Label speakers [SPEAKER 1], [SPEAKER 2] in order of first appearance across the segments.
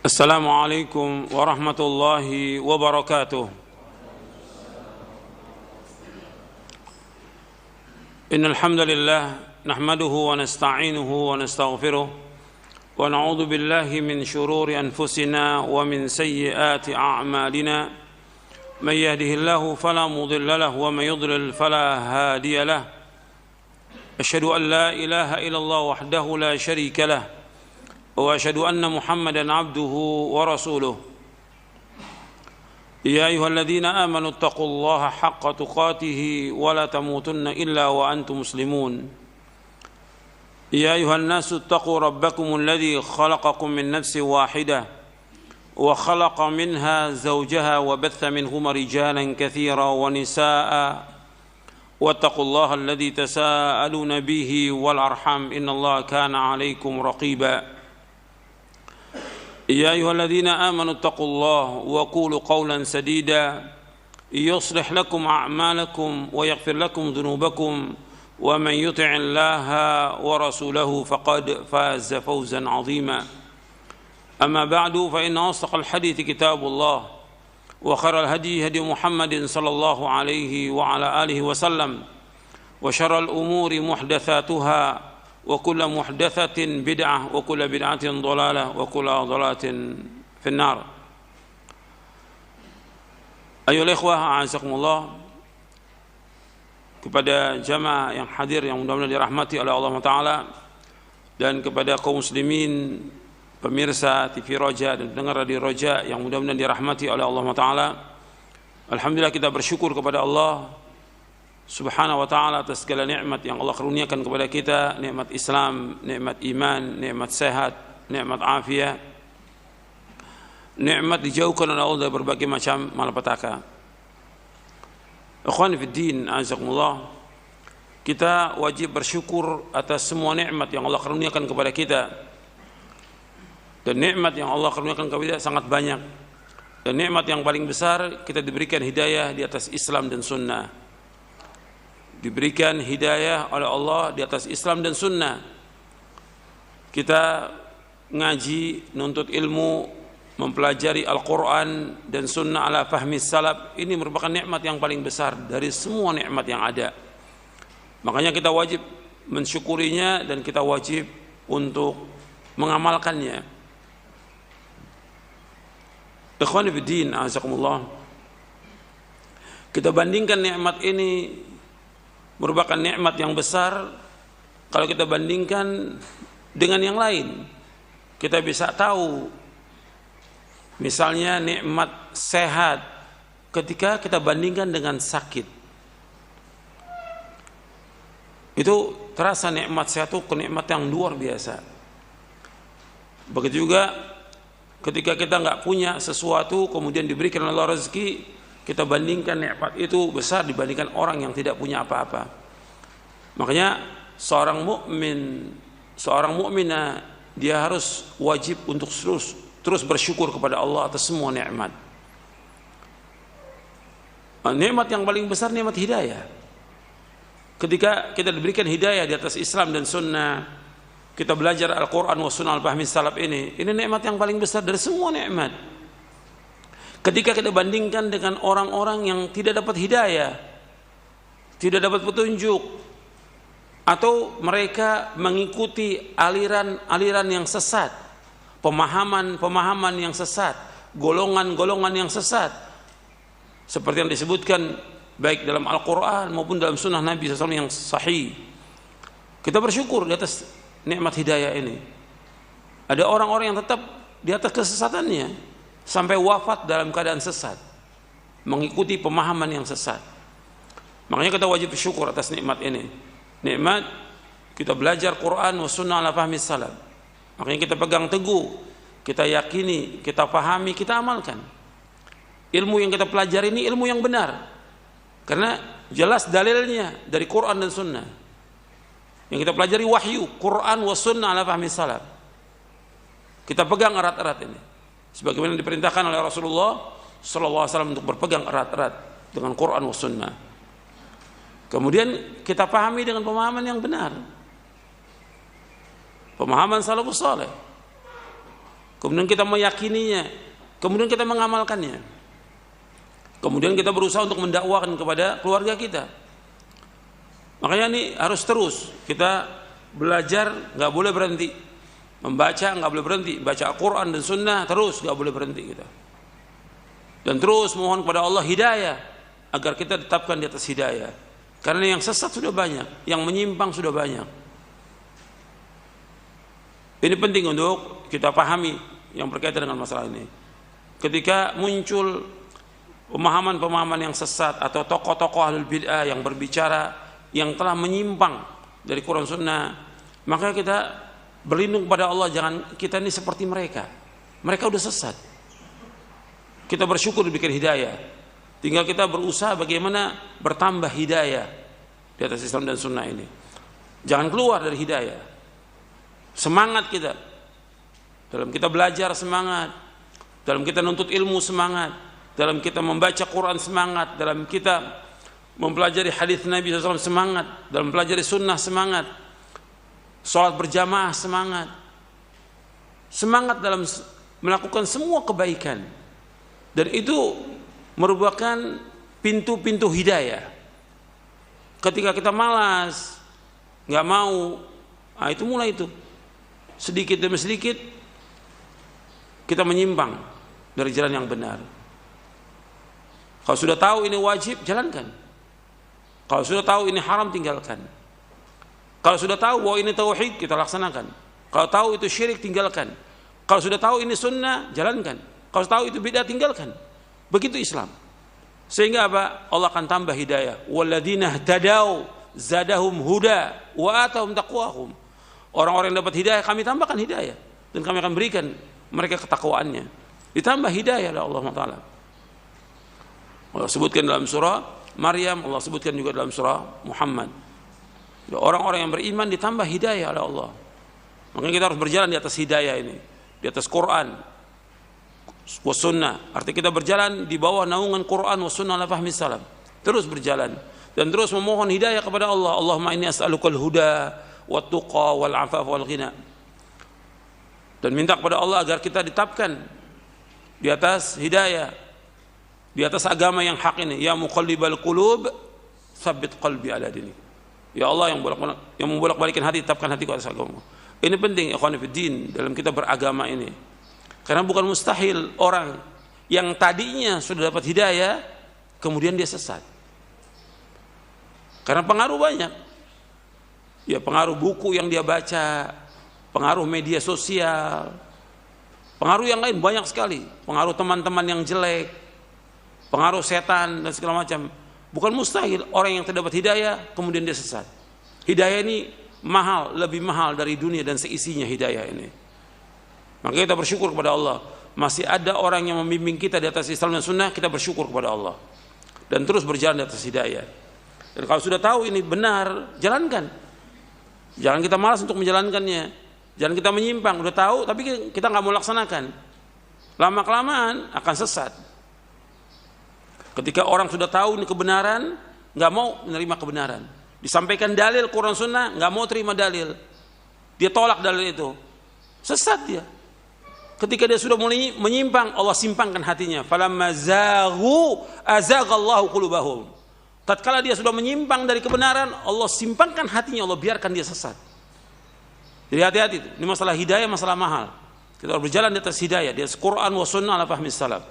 [SPEAKER 1] السلام عليكم ورحمة الله وبركاته. إن الحمد لله نحمده ونستعينه ونستغفره ونعوذ بالله من شرور أنفسنا ومن سيئات أعمالنا. من يهده الله فلا مضل له ومن يضلل فلا هادي له. أشهد أن لا إله إلا الله وحده لا شريك له وأشهد أن محمدًا عبده ورسوله. يا أيها الذين آمنوا اتقوا الله حق تقاته ولا تموتن إلا وأنتم مسلمون. يا أيها الناس اتقوا ربكم الذي خلقكم من نفس واحدة وخلق منها زوجها وبث منهما رجالا كثيرا ونساء واتقوا الله الذي تساءلون به والأرحام إن الله كان عليكم رقيبا. يا أيها الذين آمنوا اتقوا الله وقولوا قولا سديدا يصلح لكم أعمالكم ويغفر لكم ذنوبكم ومن يطع الله ورسوله فقد فاز فوزا عظيما. أما بعد فإن أصدق الحديث كتاب الله وخير الهدي هدي محمد صلى الله عليه وعلى آله وسلم وشر الأمور محدثاتها وكل محدثة بدعة وكل بدعة ضلالة وكل ضلالة في النار. Ayolah ikhwah, a'azakumullah, kepada jamaah yang hadir yang mudah-mudahan dirahmati oleh Allah Ta'ala, dan kepada kaum muslimin pemirsa TV Roja dan pendengar radio Roja yang mudah-mudahan dirahmati oleh Allah Ta'ala. Alhamdulillah, kita bersyukur kepada Allah Subhanahu wa ta'ala atas segala nikmat yang Allah karuniakan kepada kita, nikmat Islam, nikmat iman, nikmat sehat, nikmat afiat, nikmat dijauhkan oleh Allah dari berbagai macam malapetaka. Ikhwan fiddin, azakumullah, kita wajib bersyukur atas semua nikmat yang Allah karuniakan kepada kita. Dan nikmat yang Allah karuniakan kepada kita sangat banyak. Dan nikmat yang paling besar, kita diberikan hidayah di atas Islam dan sunnah. Diberikan hidayah oleh Allah di atas Islam dan sunnah. Kita ngaji, nuntut ilmu, mempelajari Al-Quran dan sunnah ala fahmi salaf. Ini merupakan nikmat yang paling besar dari semua nikmat yang ada. Makanya kita wajib mensyukurinya dan kita wajib untuk mengamalkannya. Ikhwan fiddin, azakumullah, kita bandingkan nikmat ini merupakan nikmat yang besar. Kalau kita bandingkan dengan yang lain, kita bisa tahu misalnya nikmat sehat ketika kita bandingkan dengan sakit. Itu terasa nikmat sehat itu kenikmat yang luar biasa. Begitu juga ketika kita nggak punya sesuatu kemudian diberikan oleh Allah rezeki, kita bandingkan nikmat itu besar dibandingkan orang yang tidak punya apa-apa. Makanya seorang mukmin, seorang mukminah, dia harus wajib untuk terus bersyukur kepada Allah atas semua nikmat. Nikmat yang paling besar nikmat hidayah. Ketika kita diberikan hidayah di atas Islam dan sunnah, kita belajar Al-Quran wa sunnah al-fahmi salaf, ini nikmat yang paling besar dari semua nikmat. Ketika kita bandingkan dengan orang-orang yang tidak dapat hidayah, tidak dapat petunjuk, atau mereka mengikuti aliran-aliran yang sesat, pemahaman-pemahaman yang sesat, golongan-golongan yang sesat, seperti yang disebutkan baik dalam Al-Quran maupun dalam sunnah Nabi SAW yang sahih. Kita bersyukur di atas nikmat hidayah ini. Ada orang-orang yang tetap di atas kesesatannya sampai wafat dalam keadaan sesat, mengikuti pemahaman yang sesat. Makanya kita wajib bersyukur atas nikmat ini. Nikmat kita belajar Quran wa sunnah ala fahmi salaf. Makanya kita pegang teguh, kita yakini, kita pahami, kita amalkan. Ilmu yang kita pelajari ini ilmu yang benar, karena jelas dalilnya dari Quran dan sunnah. Yang kita pelajari wahyu, Quran wa sunnah ala fahmi salaf. Kita pegang erat-erat ini, sebagaimana diperintahkan oleh Rasulullah SAW untuk berpegang erat-erat dengan Quran wa sunnah. Kemudian kita pahami dengan pemahaman yang benar, pemahaman salafus saleh. kemudian kita meyakininya, kemudian kita mengamalkannya, kemudian kita berusaha untuk mendakwakan kepada keluarga kita. Makanya ini harus terus kita belajar, nggak boleh berhenti. Membaca nggak boleh berhenti, baca Al-Quran dan Sunnah terus nggak boleh berhenti kita. Dan terus mohon kepada Allah hidayah agar kita tetapkan di atas hidayah. Karena yang sesat sudah banyak, yang menyimpang sudah banyak. Ini penting untuk kita pahami yang berkaitan dengan masalah ini. Ketika muncul pemahaman-pemahaman yang sesat atau tokoh-tokoh ahlul bid'ah yang berbicara yang telah menyimpang dari Quran Sunnah, maka kita berlindung kepada Allah, jangan kita ini seperti mereka. Mereka udah sesat. Kita bersyukur diberikan hidayah. Tinggal kita berusaha bagaimana bertambah hidayah di atas Islam dan Sunnah ini. Jangan keluar dari hidayah. Semangat kita dalam kita belajar, semangat dalam kita nuntut ilmu, semangat dalam kita membaca Quran, semangat dalam kita mempelajari hadis Nabi SAW, semangat dalam mempelajari sunnah, semangat sholat berjamaah, semangat dalam melakukan semua kebaikan, dan itu merupakan pintu-pintu hidayah. Ketika kita malas, nggak mau, itu mulai itu sedikit demi sedikit kita menyimpang dari jalan yang benar. Kalau sudah tahu ini wajib, jalankan. Kalau sudah tahu ini haram, tinggalkan. Kalau sudah tahu bahwa ini tauhid, kita laksanakan. Kalau tahu itu syirik, tinggalkan. Kalau sudah tahu ini sunnah, jalankan. Kalau tahu itu bid'ah, tinggalkan. Begitu Islam. Sehingga apa? Allah akan tambah hidayah. Walladzina ihtadaw zadahum huda wa atahum taqwahum. Orang-orang yang dapat hidayah, kami tambahkan hidayah, dan kami akan berikan mereka ketakwaannya. Ditambah hidayah oleh Allah Taala. Allah sebutkan dalam surah Maryam, Allah sebutkan juga dalam surah Muhammad. Orang-orang yang beriman ditambah hidayah oleh Allah. Makanya kita harus berjalan di atas hidayah ini, di atas Quran wa sunnah. Artinya kita berjalan di bawah naungan Quran wa sunnah ala fahmi salam. Terus berjalan dan terus memohon hidayah kepada Allah. Allahumma inni as'alukal huda wat tuqa wal afaf wal ghina. Dan minta kepada Allah agar kita ditetapkan di atas hidayah, di atas agama yang hak ini. Ya muqallibal qulub, tsabbit qalbi ala dinik. Ya Allah yang membolak-balikan hati, tetapkan hatiku atas agama. Ini penting ikhwan fillah dalam kita beragama ini. Karena bukan mustahil orang yang tadinya sudah dapat hidayah kemudian dia sesat. Karena pengaruh banyak. Ya, pengaruh buku yang dia baca, pengaruh media sosial, pengaruh yang lain banyak sekali, pengaruh teman-teman yang jelek, pengaruh setan dan segala macam. Bukan mustahil orang yang terdapat hidayah kemudian dia sesat. Hidayah ini mahal, lebih mahal dari dunia dan seisinya hidayah ini. Maka kita bersyukur kepada Allah, masih ada orang yang membimbing kita di atas Islam dan Sunnah. Kita bersyukur kepada Allah dan terus berjalan di atas hidayah. Dan kalau sudah tahu ini benar, jalankan. Jangan kita malas untuk menjalankannya. Jangan kita menyimpang. Udah tahu tapi kita nggak mau laksanakan. Lama-kelamaan akan sesat. Ketika orang sudah tahu ini kebenaran, nggak mau menerima kebenaran. Disampaikan dalil Quran Sunnah, nggak mau terima dalil. Dia tolak dalil itu. Sesat dia. Ketika dia sudah mulai menyimpang, Allah simpangkan hatinya. Falamma zaghu azaghallahu qulubahum. Tatkala dia sudah menyimpang dari kebenaran, Allah simpangkan hatinya, Allah biarkan dia sesat. Jadi hati-hati itu. Ini masalah hidayah, masalah mahal. Kita harus berjalan di atas hidayah, di atas Quran wa sunnah ala fahmi salaf.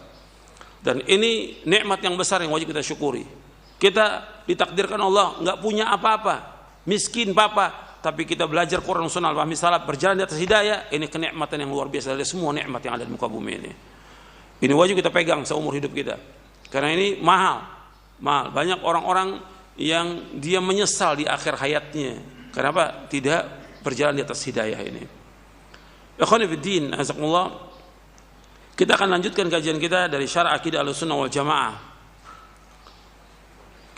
[SPEAKER 1] Dan ini nikmat yang besar yang wajib kita syukuri. Kita ditakdirkan Allah nggak punya apa-apa, miskin papa, tapi kita belajar Quran Sunnah al-fahmi salaf, berjalan di atas hidayah. Ini kenikmatan yang luar biasa dari semua nikmat yang ada di muka bumi ini. Ini wajib kita pegang seumur hidup kita. Karena ini mahal. Banyak orang-orang yang dia menyesal di akhir hayatnya. Kenapa? Tidak berjalan di atas hidayah ini. Ikhwani fiddin, azakumullah. Kita akan lanjutkan kajian kita dari Syarah Aqidah Ahlussunnah wal Jamaah.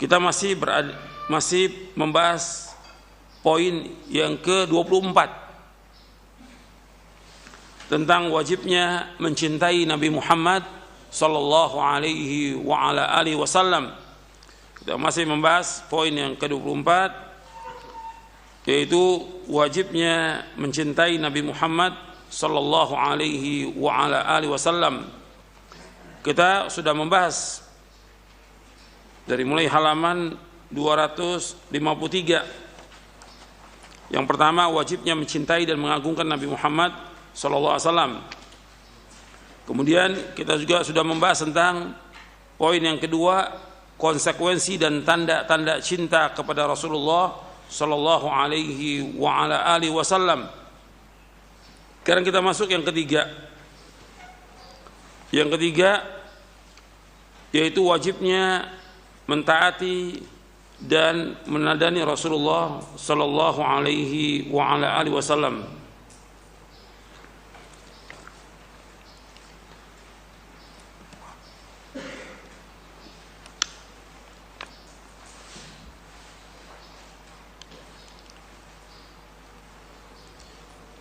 [SPEAKER 1] Kita masih membahas poin yang ke-24 tentang wajibnya mencintai Nabi Muhammad sallallahu alaihi wa ala alihi wasallam. Kita masih membahas poin yang ke-24, yaitu wajibnya mencintai Nabi Muhammad sallallahu alaihi wa ala alihi wasallam. Kita sudah membahas dari mulai halaman 253. Yang pertama, wajibnya mencintai dan mengagungkan Nabi Muhammad sallallahu alaihi wasallam. Kemudian kita juga sudah membahas tentang poin yang kedua, konsekuensi dan tanda-tanda cinta kepada Rasulullah sallallahu alaihi wa ala alihi wasallam. Sekarang kita masuk yang ketiga. Yang ketiga yaitu wajibnya mentaati dan menadani Rasulullah sallallahu alaihi wa ala alihi wasallam.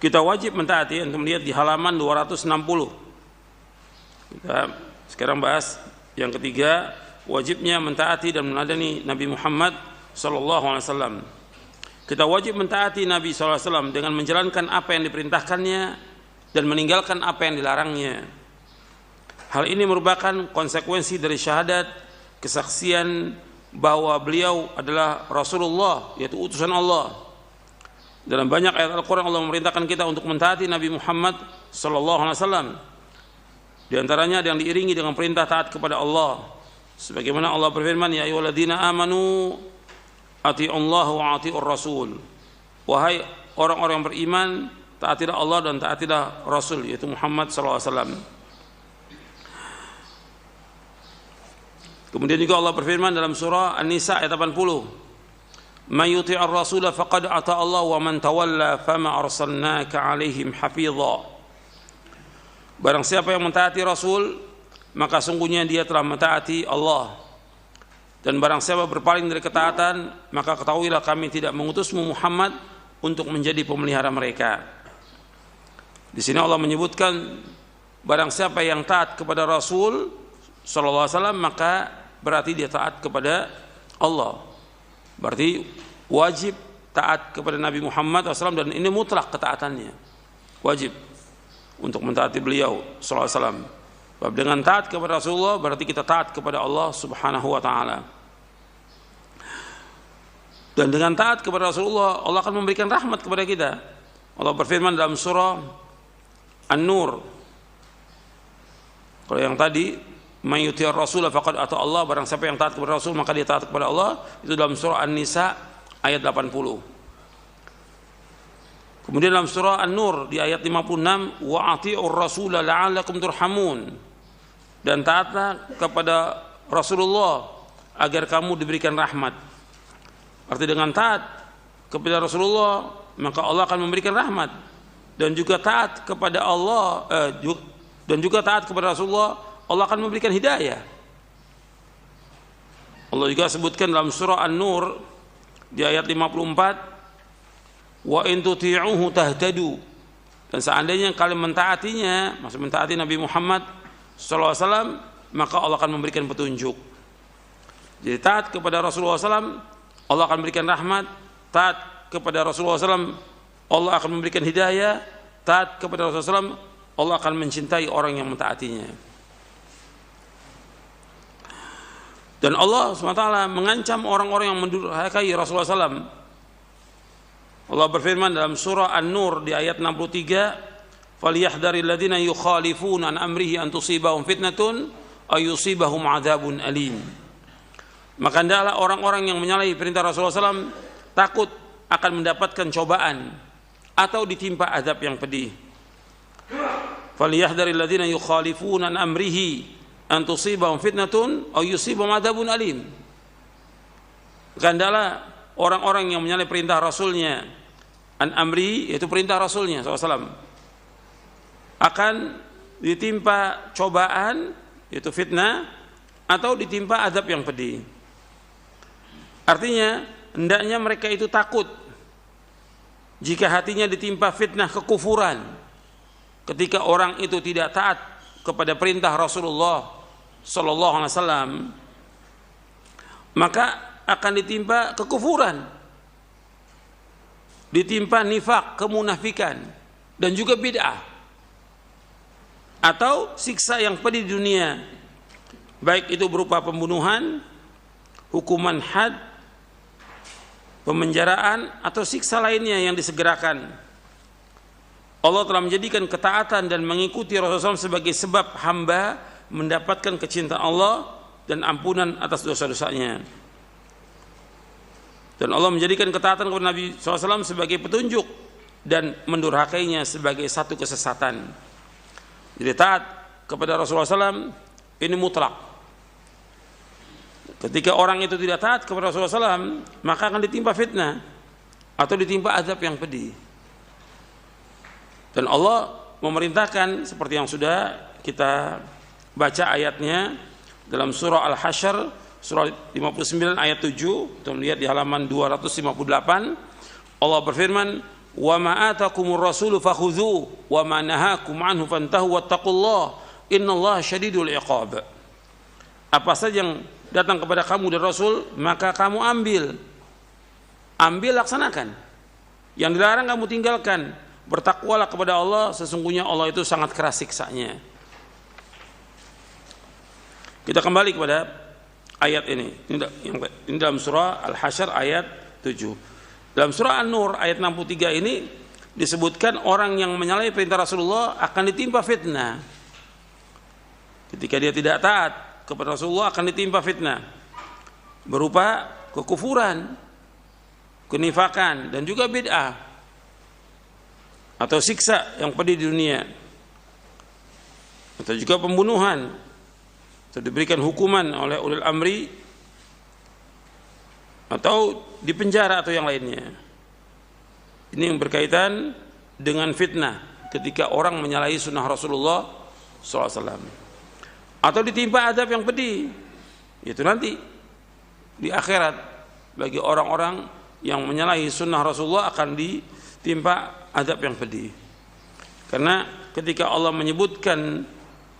[SPEAKER 1] Kita wajib mentaati, untuk melihat di halaman 260. Kita sekarang bahas yang ketiga, wajibnya mentaati dan meneladani Nabi Muhammad sallallahu alaihi wasallam. Kita wajib mentaati Nabi sallallahu alaihi wasallam dengan menjalankan apa yang diperintahkannya dan meninggalkan apa yang dilarangnya. Hal ini merupakan konsekuensi dari syahadat kesaksian bahwa beliau adalah Rasulullah, yaitu utusan Allah. Dalam banyak ayat Al-Quran Allah memerintahkan kita untuk mentaati Nabi Muhammad sallallahu alaihi wasallam. Di antaranya yang diiringi dengan perintah taat kepada Allah. Sebagaimana Allah berfirman, ya ayyuhalladzina amanu atiiullaha wa atiiur rasul. Wahai orang-orang yang beriman, taatilah Allah dan taatilah Rasul, yaitu Muhammad sallallahu alaihi wasallam. Kemudian juga Allah berfirman dalam surah An-Nisa ayat 80. Man yuti'ir rasula faqad ata Allah wa man tawalla fama arsalnaka 'alaihim hafidha. Barang siapa yang mentaati Rasul, maka sungguhnya dia telah mentaati Allah. Dan barang siapa berpaling dari ketaatan, maka ketahuilah kami tidak mengutusmu Muhammad untuk menjadi pemelihara mereka. Di sini Allah menyebutkan barang siapa yang taat kepada Rasul sallallahu alaihi wasallam, maka berarti dia taat kepada Allah. Berarti wajib taat kepada Nabi Muhammad SAW, dan ini mutlak ketaatannya. Wajib untuk mentaati beliau sallallahu alaihi wasallam. Dengan taat kepada Rasulullah berarti kita taat kepada Allah Subhanahu wa taala. Dan dengan taat kepada Rasulullah, Allah akan memberikan rahmat kepada kita. Allah berfirman dalam surah An-Nur. Kalau yang tadi man yuti'ir rasul faqad ata Allah, barang siapa yang taat kepada Rasul maka dia taat kepada Allah, itu dalam surah An-Nisa ayat 80. Kemudian dalam surah An-Nur di ayat 56, wa ati'ur rasula la'allakum turhamun, dan taatlah kepada Rasulullah agar kamu diberikan rahmat. Arti dengan taat kepada Rasulullah maka Allah akan memberikan rahmat, dan juga taat kepada Allah dan juga taat kepada Rasulullah Allah akan memberikan hidayah. Allah juga sebutkan dalam surah An-Nur di ayat 54, wa in tuti'uhu tahtadu, dan seandainya kalian mentaatinya, maksud mentaati Nabi Muhammad sallallahu alaihi wasallam, maka Allah akan memberikan petunjuk. Jadi taat kepada Rasulullah SAW, Allah akan memberikan rahmat. Taat kepada Rasulullah SAW, Allah akan memberikan hidayah. Taat kepada Rasulullah SAW, Allah akan mencintai orang yang mentaatinya. Dan Allah SWT mengancam orang-orang yang mendurhakai Rasulullah SAW. Allah berfirman dalam surah An-Nur di ayat 63, falyahdharil ladzina yukhalifuna an amrihi an tusibahum fitnatun aw yusibahum adzabun alim. Maka hendaklah orang-orang yang menyalahi perintah Rasulullah SAW takut akan mendapatkan cobaan atau ditimpa azab yang pedih. Falyahdharil ladzina yukhalifuna an amrihi an tusibahum fitnatun aw yusibahum adzabun alim. Hendaklah orang-orang yang menyalahi perintah Rasulnya, an amri yaitu perintah Rasulnya SAW, akan ditimpa cobaan yaitu fitnah atau ditimpa azab yang pedih. Artinya hendaknya mereka itu takut jika hatinya ditimpa fitnah kekufuran, ketika orang itu tidak taat kepada perintah Rasulullah sallallahu alaihi wasallam, maka akan ditimpa kekufuran, ditimpa nifak, kemunafikan, dan juga bid'ah. atau siksa yang pedih di dunia, baik itu berupa pembunuhan, hukuman had, pemenjaraan, atau siksa lainnya yang disegerakan. Allah telah menjadikan ketaatan dan mengikuti Rasulullah SAW sebagai sebab hamba mendapatkan kecintaan Allah dan ampunan atas dosa-dosanya. Dan Allah menjadikan ketaatan kepada Nabi SAW sebagai petunjuk dan mendurhakainya sebagai satu kesesatan. Jadi taat kepada Rasulullah SAW ini mutlak. Ketika orang itu tidak taat kepada Rasulullah SAW, maka akan ditimpa fitnah atau ditimpa azab yang pedih. Dan Allah memerintahkan seperti yang sudah kita baca ayatnya dalam surah Al-Hasyr, surah 59 ayat 7, kita melihat di halaman 258, Allah berfirman, "Wa ma atakumur rasulu fakhudhuhu wa ma nahakum anhu fantahu wattaqullaha innallaha syadidul iqab." Apa saja yang datang kepada kamu dari Rasul, maka kamu ambil laksanakan. Yang dilarang kamu tinggalkan. Bertakwalah kepada Allah, sesungguhnya Allah itu sangat keras siksanya. Kita kembali kepada ayat ini. Ini dalam surah Al-Hasyr ayat 7. Dalam surah An-Nur ayat 63 ini disebutkan orang yang menyalahi perintah Rasulullah akan ditimpa fitnah. Ketika dia tidak taat kepada Rasulullah akan ditimpa fitnah berupa kekufuran, kenifakan, dan juga bid'ah atau siksa yang pedih di dunia, atau juga pembunuhan, atau diberikan hukuman oleh ulil amri, atau dipenjara atau yang lainnya. Ini yang berkaitan dengan fitnah ketika orang menyalahi sunnah Rasulullah SAW, atau ditimpa azab yang pedih, itu nanti di akhirat bagi orang-orang yang menyalahi sunnah Rasulullah akan ditimpa azab yang pedih. Karena ketika Allah menyebutkan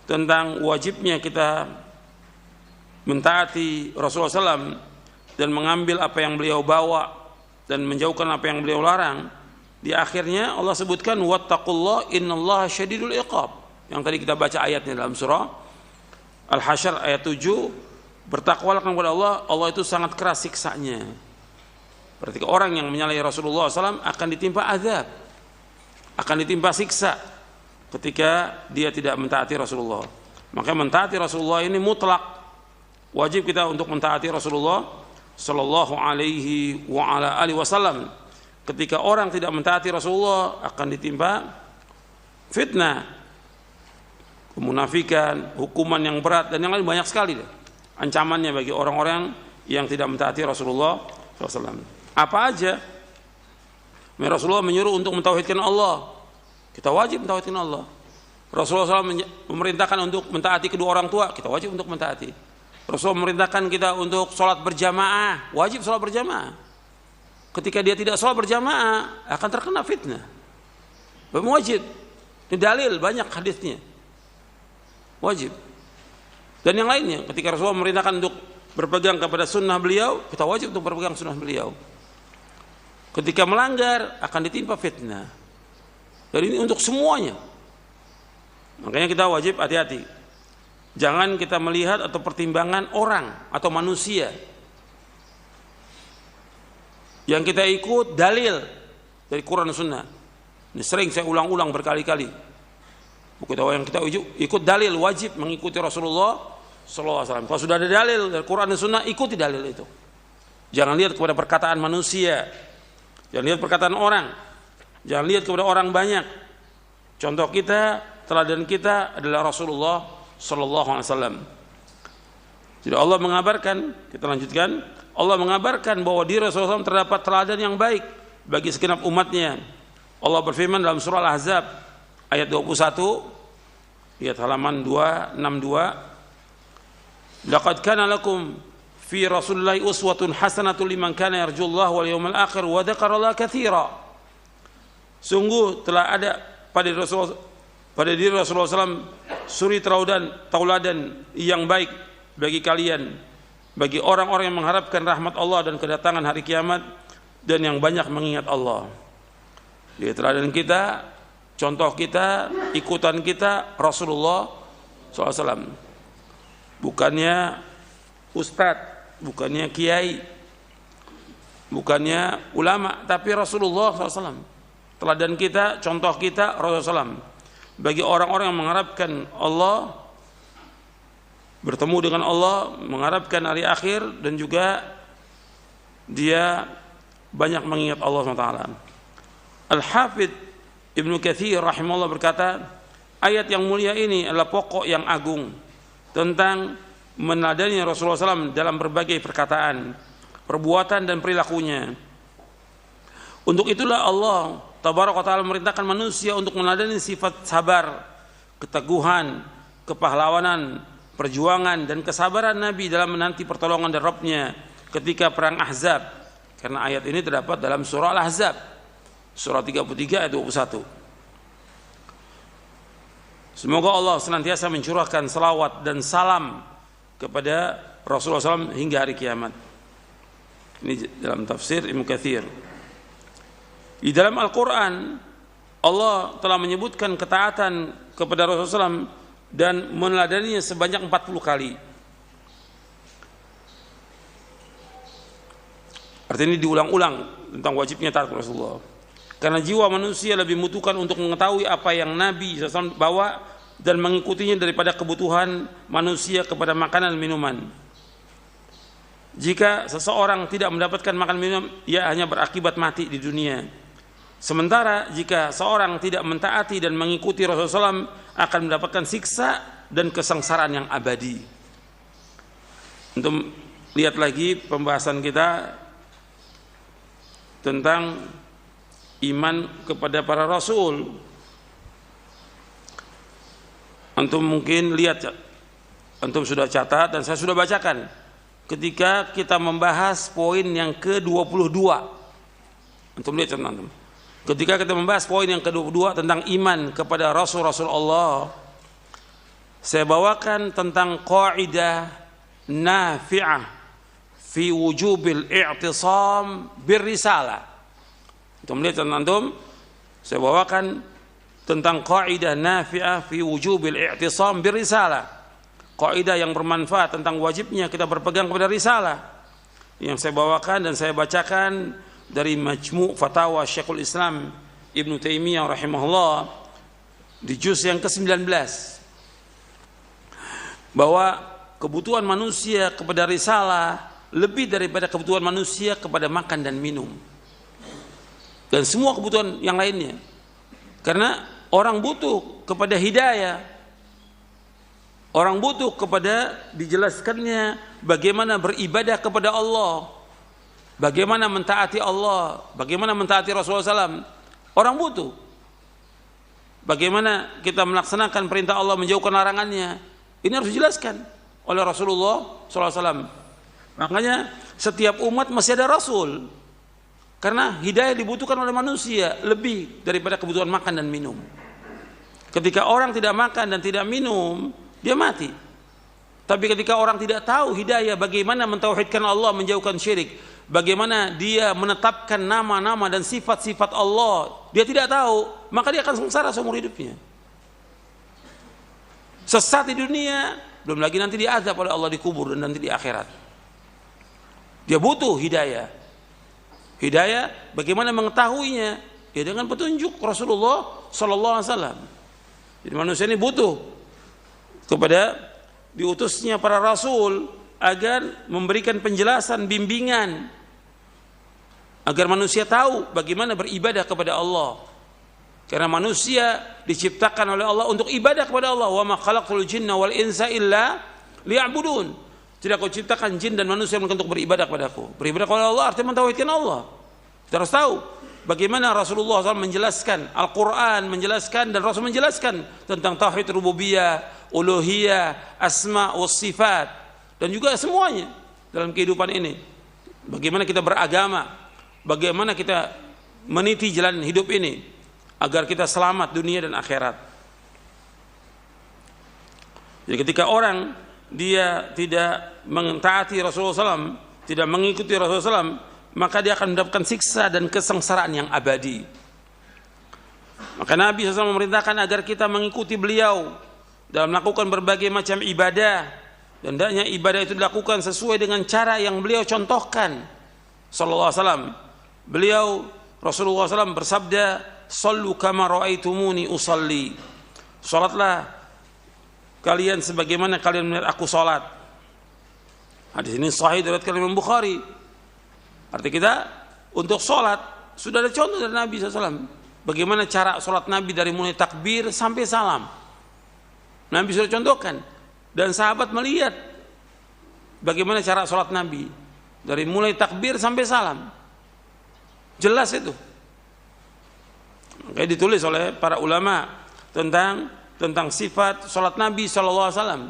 [SPEAKER 1] tentang wajibnya kita mentaati Rasulullah SAW dan mengambil apa yang beliau bawa dan menjauhkan apa yang beliau larang, di akhirnya Allah sebutkan wattaqullaha innallaha syadidul iqab, yang tadi kita baca ayatnya dalam surah Al-Hasyr ayat 7. Bertakwalah kepada Allah, Allah itu sangat keras siksanya. Berarti orang yang menyalahi Rasulullah SAW akan ditimpa azab, akan ditimpa siksa ketika dia tidak mentaati Rasulullah. Maka mentaati Rasulullah ini mutlak, wajib kita untuk mentaati Rasulullah sallallahu alaihi wa ala alihi wasallam. Ketika orang tidak mentaati Rasulullah akan ditimpa fitnah, kemunafikan, hukuman yang berat, dan yang lain banyak sekali ancamannya bagi orang-orang yang tidak mentaati Rasulullah SAW. Apa aja? Rasulullah menyuruh untuk mentauhidkan Allah, kita wajib mentauhidkan Allah. Rasulullah SAW memerintahkan untuk mentaati kedua orang tua, kita wajib untuk mentaati. Rasulullah memerintahkan kita untuk sholat berjamaah, wajib sholat berjamaah. Ketika dia tidak sholat berjamaah akan terkena fitnah. Wajib. Ini dalil banyak hadisnya. Wajib. Dan yang lainnya, ketika Rasulullah memerintahkan untuk berpegang kepada sunnah beliau, kita wajib untuk berpegang sunnah beliau. Ketika melanggar akan ditimpa fitnah. Dan ini untuk semuanya. Makanya kita wajib hati-hati. Jangan kita melihat atau pertimbangan orang atau manusia. Yang kita ikut dalil dari Quran dan Sunnah. Ini sering saya ulang-ulang berkali-kali. Yang kita ikut dalil, wajib mengikuti Rasulullah SAW. Kalau sudah ada dalil dari Quran dan Sunnah, ikuti dalil itu. Jangan lihat kepada perkataan manusia, jangan lihat perkataan orang, jangan lihat kepada orang banyak. Contoh kita, teladan kita adalah Rasulullah SAW. Jadi Allah mengabarkan, kita lanjutkan, Allah mengabarkan bahwa di Rasulullah SAW terdapat teladan yang baik bagi segenap umatnya. Allah berfirman dalam surah Al-Ahzab ayat 21, lihat halaman 262. Laqad kana lakum fi Rasulillahi uswatun hasanatun liman kana yarjullaha wal yawmal akhir wa dzakarallaha katsira. Sungguh telah ada pada diri Rasulullah SAW suri tauladan yang baik bagi kalian, bagi orang-orang yang mengharapkan rahmat Allah dan kedatangan hari kiamat dan yang banyak mengingat Allah. Di teladan kita contoh kita, ikutan kita Rasulullah SAW. Bukannya ustadz, bukannya kiai, bukannya ulama, tapi Rasulullah SAW. Teladan kita, contoh kita Rasulullah SAW. Bagi orang-orang yang mengharapkan Allah, bertemu dengan Allah, mengharapkan hari akhir, dan juga dia banyak mengingat Allah SWT. Al-Hafidh Ibnu Katsir rahimahullah berkata, ayat yang mulia ini adalah pokok yang agung tentang meneladani Rasulullah SAW dalam berbagai perkataan, perbuatan, dan perilakunya. Untuk itulah Allah Tabaraka wa Ta'ala memerintahkan manusia untuk meneladani sifat sabar, keteguhan, kepahlawanan, perjuangan, dan kesabaran Nabi dalam menanti pertolongan dari Rabb-Nya ketika perang Ahzab. Karena ayat ini terdapat dalam surah Al-Ahzab, surah 33 ayat 21. Semoga Allah senantiasa mencurahkan salawat dan salam kepada Rasulullah SAW hingga hari kiamat. Ini dalam tafsir Ibnu Katsir. Di dalam Al-Quran, Allah telah menyebutkan ketaatan kepada Rasulullah SAW dan meneladaninya sebanyak 40 kali. Artinya ini diulang-ulang tentang wajibnya taat kepada Rasulullah. Karena jiwa manusia lebih membutuhkan untuk mengetahui apa yang Nabi SAW bawa dan mengikutinya daripada kebutuhan manusia kepada makanan dan minuman. Jika seseorang tidak mendapatkan makan minum, ia hanya berakibat mati di dunia. Sementara jika seorang tidak mentaati dan mengikuti Rasulullah SAW, akan mendapatkan siksa dan kesengsaraan yang abadi. Untuk lihat lagi pembahasan kita tentang iman kepada para Rasul. Antum mungkin lihat, antum sudah catat dan saya sudah bacakan ketika kita membahas poin yang ke-22. Antum lihat antum. Ketika kita membahas poin yang ke-22 tentang iman kepada Rasul-Rasul Allah, saya bawakan tentang qaidah nafi'ah fi wujubil i'tisam birrisalah. Antum lihat antum, saya bawakan tentang qaidah nafi'ah fi wujubil i'tisam birrisalah. Kaidah yang bermanfaat tentang wajibnya kita berpegang kepada risalah. Yang saya bawakan dan saya bacakan dari Majmu' Fatawa Syekhul Islam Ibnu Taimiyah rahimahullah di juz yang ke-19, bahwa kebutuhan manusia kepada risalah lebih daripada kebutuhan manusia kepada makan dan minum dan semua kebutuhan yang lainnya. Karena orang butuh kepada hidayah, orang butuh kepada dijelaskannya bagaimana beribadah kepada Allah, bagaimana mentaati Allah, bagaimana mentaati Rasulullah SAW. Orang butuh bagaimana kita melaksanakan perintah Allah, menjauhkan larangannya. Ini harus dijelaskan oleh Rasulullah SAW. Makanya setiap umat masih ada Rasul, karena hidayah dibutuhkan oleh manusia lebih daripada kebutuhan makan dan minum. Ketika orang tidak makan dan tidak minum, dia mati. Tapi ketika orang tidak tahu hidayah, bagaimana mentauhidkan Allah, menjauhkan syirik, bagaimana dia menetapkan nama-nama dan sifat-sifat Allah, dia tidak tahu, maka dia akan sengsara seumur hidupnya. Sesat di dunia, belum lagi nanti diazab oleh Allah di kubur dan nanti di akhirat. Dia butuh hidayah. Hidayah bagaimana mengetahuinya? Ya dengan petunjuk Rasulullah sallallahu alaihi wasallam. Jadi manusia ini butuh kepada diutusnya para rasul agar memberikan penjelasan, bimbingan, agar manusia tahu bagaimana beribadah kepada Allah. Karena manusia diciptakan oleh Allah untuk ibadah kepada Allah. Wa ma khalaqtul jinna wal insa illa liya'budun. Tidak kau ciptakan jin dan manusia untuk beribadah kepadaku. Beribadah kepada Allah artinya mentauhidkan Allah. Kita harus tahu bagaimana Rasulullah SAW menjelaskan, Al-Quran menjelaskan dan Rasul menjelaskan tentang tauhid rububiyah, uluhiyah, asma wa sifat, dan juga semuanya dalam kehidupan ini. Bagaimana kita beragama, bagaimana kita meniti jalan hidup ini agar kita selamat dunia dan akhirat. Jadi ketika orang dia tidak mentaati Rasulullah SAW, tidak mengikuti Rasulullah SAW, maka dia akan mendapatkan siksa dan kesengsaraan yang abadi. Maka Nabi SAW memerintahkan agar kita mengikuti beliau dalam melakukan berbagai macam ibadah, dan hendaknya ibadah itu dilakukan sesuai dengan cara yang beliau contohkan sallallahu alaihi wasallam. Beliau Rasulullah SAW bersabda, "Shallu kama ra'aitumuni usalli." Salatlah kalian sebagaimana kalian melihat aku salat. Hadis ini sahih diriwayatkan Imam Bukhari. Arti kita untuk salat sudah ada contoh dari Nabi SAW. Bagaimana cara salat Nabi dari mulai takbir sampai salam. Nabi sudah contohkan, dan sahabat melihat bagaimana cara salat Nabi dari mulai takbir sampai salam. Jelas itu. Kayak ditulis oleh para ulama tentang sifat salat Nabi sallallahu alaihi wasallam.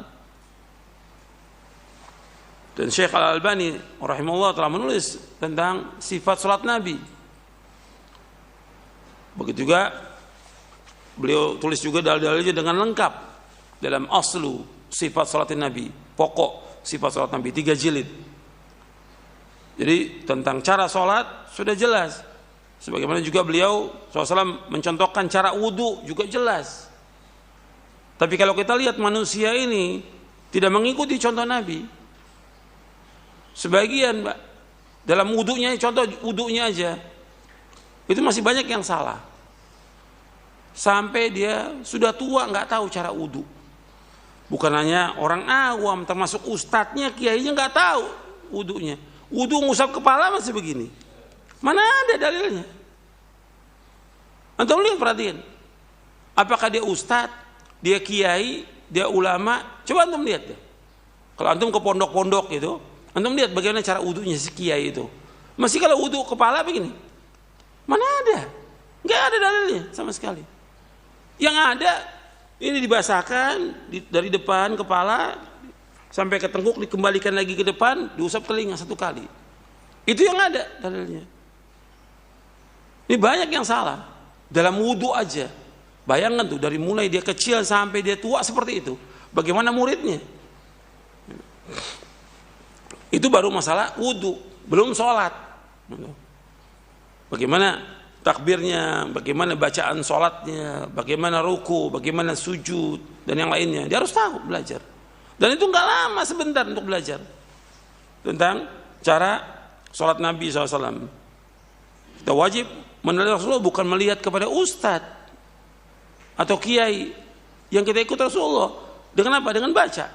[SPEAKER 1] Dan Syekh Al-Albani rahimahullah telah menulis tentang sifat salat Nabi. Begitu juga beliau tulis juga dalil-dalilnya dengan lengkap dalam aslu sifat salat Nabi, pokok sifat salat Nabi, 3 jilid. Jadi tentang cara salat sudah jelas. Sebagaimana juga beliau SAW mencontohkan cara wudu juga jelas. Tapi kalau kita lihat manusia ini tidak mengikuti contoh Nabi. Sebagian dalam wudunya, contoh wudunya aja, itu masih banyak yang salah. Sampai dia sudah tua nggak tahu cara wudu. Bukan hanya orang awam, termasuk ustadznya, kiainya nggak tahu wudunya. Wudu ngusap kepala masih begini. Mana ada dalilnya? Antum lihat, perhatian. Apakah dia ustadz, dia kiai, dia ulama? Coba antum lihat deh. Kalau antum ke pondok-pondok gitu, antum lihat bagaimana cara wudunya si kiai itu. Masih kalau wudu kepala begini. Mana ada? Nggak ada dalilnya sama sekali. Yang ada ini dibasahkan dari depan kepala sampai ke tengkuk, dikembalikan lagi ke depan, diusap telinga 1 kali. Itu yang ada dalilnya. Ini banyak yang salah dalam wudu aja. Bayangkan tuh, dari mulai dia kecil sampai dia tua seperti itu. Bagaimana muridnya? Itu baru masalah wudu, belum sholat. Bagaimana takbirnya, bagaimana bacaan sholatnya, bagaimana ruku, bagaimana sujud, dan yang lainnya. Dia harus tahu, belajar. Dan itu nggak lama, sebentar untuk belajar tentang cara sholat Nabi SAW. Kita wajib menilai Rasulullah bukan melihat kepada ustadz atau kiai. Yang kita ikut Rasulullah dengan apa? Dengan baca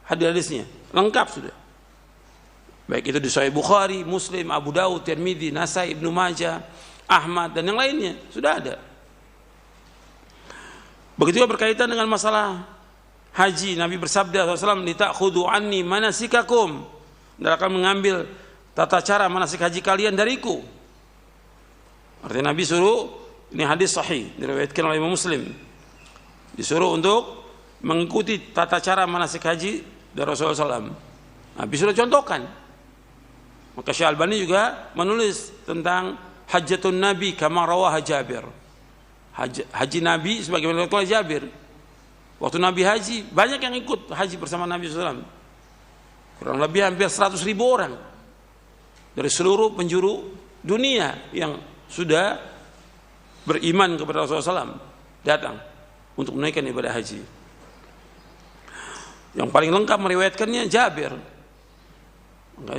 [SPEAKER 1] hadis-hadisnya, lengkap sudah. Baik itu di Sahih Bukhari, Muslim, Abu Dawud, Tirmidzi, Nasai, Ibnu Majah, Ahmad, dan yang lainnya sudah ada. Begitu juga berkaitan dengan masalah haji. Nabi bersabda SAW, "Lita'khudhu anni manasikakum." Dan akan mengambil tata cara manasik haji kalian dariku. Artinya Nabi suruh, ini hadis sahih diriwayatkan oleh Imam Muslim, disuruh untuk mengikuti tata cara manasik haji dari Rasulullah SAW. Nabi sudah contohkan. Maka Syekh Albani juga menulis tentang hajjatun Nabi kama rawaha Jabir. Haji Nabi sebagaimana diriwayatkan oleh Jabir. Waktu Nabi haji, banyak yang ikut haji bersama Nabi SAW. Kurang lebih hampir 100.000 orang dari seluruh penjuru dunia yang sudah beriman kepada Rasulullah SAW datang untuk menaikkan ibadah haji. Yang paling lengkap meriwayatkannya Jabir.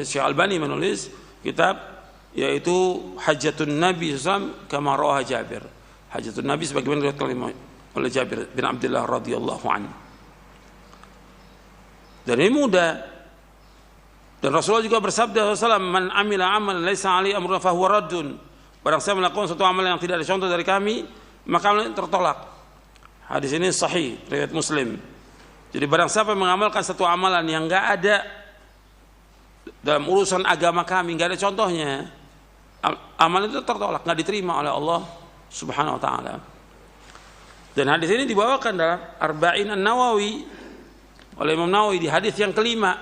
[SPEAKER 1] Syekh Albani menulis kitab yaitu Hajjatun Nabi SAW kama rawaha Jabir. Hajjatun Nabi sebagaimana diriwayatkan oleh Jabir bin Abdullah radhiyallahu anhu. Dan ini mudah. Dan Rasulullah juga bersabda SAW, "Man amila amalan laisa alaihi amruna fahuwa raddun." Barang siapa melakukan suatu amalan yang tidak ada contoh dari kami, maka amalan tertolak. Hadis ini sahih riwayat Muslim. Jadi barang siapa mengamalkan satu amalan yang enggak ada dalam urusan agama kami, enggak ada contohnya, amalan itu tertolak, enggak diterima oleh Allah Subhanahu wa taala. Dan hadis ini dibawakan dalam Arba'in An-Nawawi oleh Imam Nawawi di hadis yang kelima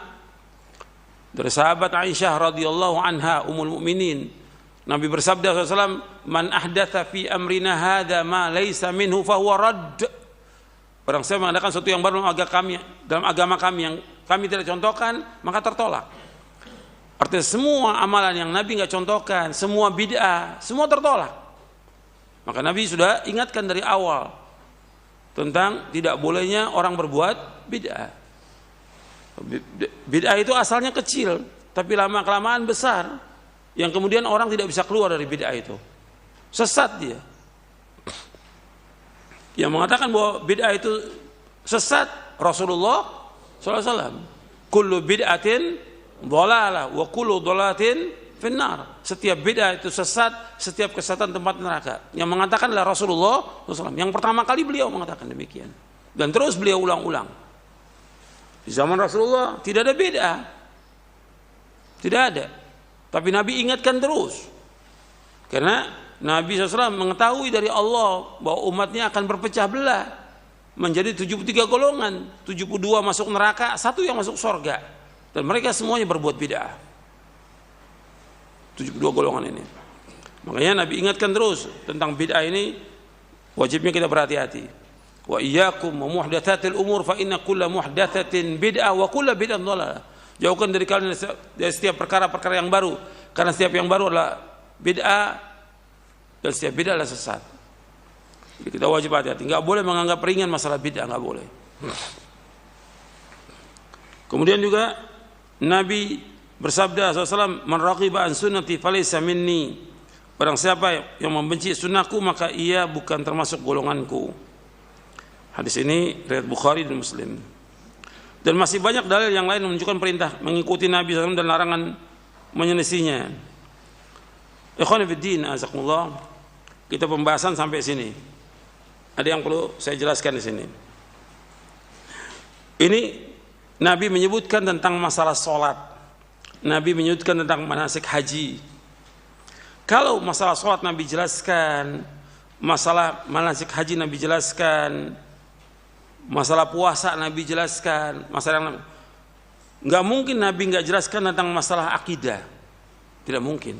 [SPEAKER 1] dari sahabat Aisyah radhiyallahu anha ummul mukminin. Nabi bersabda SAW, "Man ahdatha fi amrina hadza ma laysa minhu fahuwa radd." Barang siapa mengadakan sesuatu yang baru dalam agama kami yang kami tidak contohkan, maka tertolak. Artinya semua amalan yang Nabi nggak contohkan, semua bid'ah, semua tertolak. Maka Nabi sudah ingatkan dari awal tentang tidak bolehnya orang berbuat bid'ah. Bid'ah itu asalnya kecil, tapi lama-kelamaan besar, yang kemudian orang tidak bisa keluar dari bid'ah itu. Sesat dia. Yang mengatakan bahwa bid'ah itu sesat Rasulullah SAW. Kullu bid'atin dhalalah wa kullu dhalalatin finnar. Setiap bid'ah itu sesat, setiap kesesatan tempat neraka. Yang mengatakan adalah Rasulullah SAW. Yang pertama kali beliau mengatakan demikian. Dan terus beliau ulang-ulang. Di zaman Rasulullah tidak ada bid'ah. Tidak ada. Tapi Nabi ingatkan terus. Karena Nabi SAW mengetahui dari Allah bahwa umatnya akan berpecah belah menjadi 73 golongan, 72 masuk neraka, 1 yang masuk surga. Dan mereka semuanya berbuat bid'ah. 72 golongan ini. Makanya Nabi ingatkan terus tentang bid'ah ini, wajibnya kita berhati-hati. Wa iyyakum wa muhdatsatil umur fa inna kulla muhdatsatin bid'ah wa kulla bid'ah dhalalah. Jauhkan dari kalian dari setiap perkara-perkara yang baru, karena setiap yang baru adalah bid'ah dan setiap bid'ah adalah sesat. Jadi kita wajib hati-hati. Enggak boleh menganggap ringan masalah bid'ah, enggak boleh. Kemudian juga Nabi bersabda SAW, "Man raghiba an sunnati falaysa minni." Barang siapa yang membenci sunnahku maka ia bukan termasuk golonganku. Hadis ini riwayat Bukhari dan Muslim. Dan masih banyak dalil yang lain menunjukkan perintah mengikuti Nabi SAW dan larangan menyelisihinya. Ikhwan fillah, azakumullah. Kita pembahasan sampai sini. Ada yang perlu saya jelaskan di sini. Ini Nabi menyebutkan tentang masalah sholat. Nabi menyebutkan tentang manasik haji. Kalau masalah sholat Nabi jelaskan, masalah manasik haji Nabi jelaskan, masalah puasa Nabi jelaskan, masalah nggak mungkin Nabi nggak jelaskan tentang masalah akidah, tidak mungkin.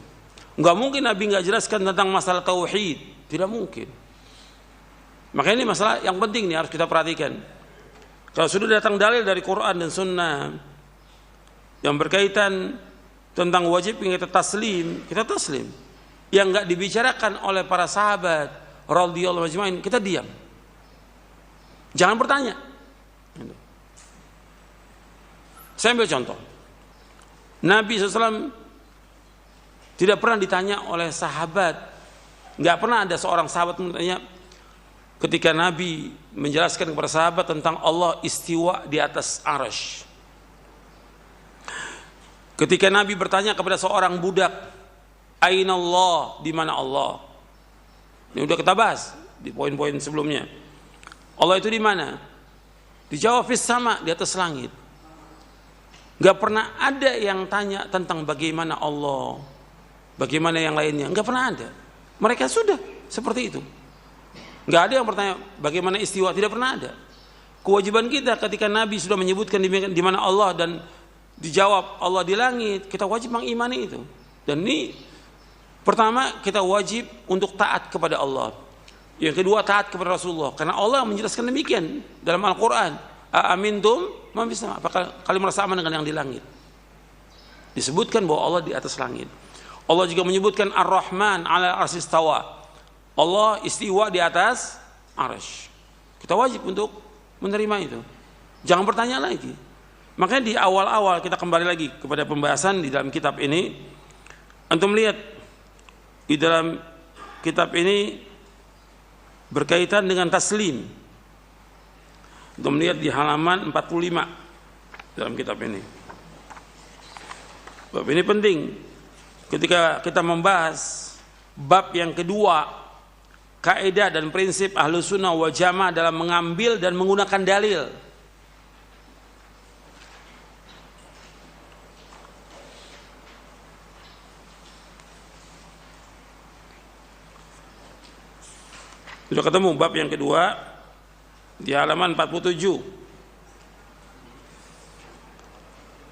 [SPEAKER 1] Nggak mungkin Nabi nggak jelaskan tentang masalah tauhid, tidak mungkin. Makanya ini masalah yang penting nih harus kita perhatikan. Kalau sudah datang dalil dari Quran dan Sunnah yang berkaitan tentang wajib kita taslim, kita taslim. Yang nggak dibicarakan oleh para sahabat radhiyallahu anhum, kita diam. Jangan bertanya. Saya ambil contoh. Nabi SAW tidak pernah ditanya oleh sahabat. Nggak pernah ada seorang sahabat bertanya ketika Nabi menjelaskan kepada sahabat tentang Allah istiwa di atas arsy. Ketika Nabi bertanya kepada seorang budak, Aina Allah, di mana Allah? Ini udah kita bahas di poin-poin sebelumnya. Allah itu di mana? Dijawab fis sama, di atas langit. Gak pernah ada yang tanya tentang bagaimana Allah, bagaimana yang lainnya. Gak pernah ada. Mereka sudah seperti itu. Gak ada yang bertanya bagaimana istiwa, tidak pernah ada. Kewajiban kita ketika Nabi sudah menyebutkan di mana Allah dan dijawab Allah di langit, kita wajib mengimani itu. Dan ini pertama kita wajib untuk taat kepada Allah. Yang kedua taat kepada Rasulullah, karena Allah menjelaskan demikian dalam Al-Quran. Aamintum man fis sama, apakah kalian merasa aman dengan yang di langit? Disebutkan bahwa Allah di atas langit. Allah juga menyebutkan Ar-Rahman 'ala arsy istawa. Allah istiwa di atas arsy. Kita wajib untuk menerima itu. Jangan bertanya lagi. Makanya di awal-awal kita kembali lagi kepada pembahasan di dalam kitab ini. Antum lihat di dalam kitab ini berkaitan dengan taslim. Untuk melihat di halaman 45 dalam kitab ini. Bab ini penting. Ketika kita membahas bab yang kedua, kaidah dan prinsip Ahlus Sunnah wal Jamaah dalam mengambil dan menggunakan dalil. Sudah ketemu bab yang kedua di halaman 47.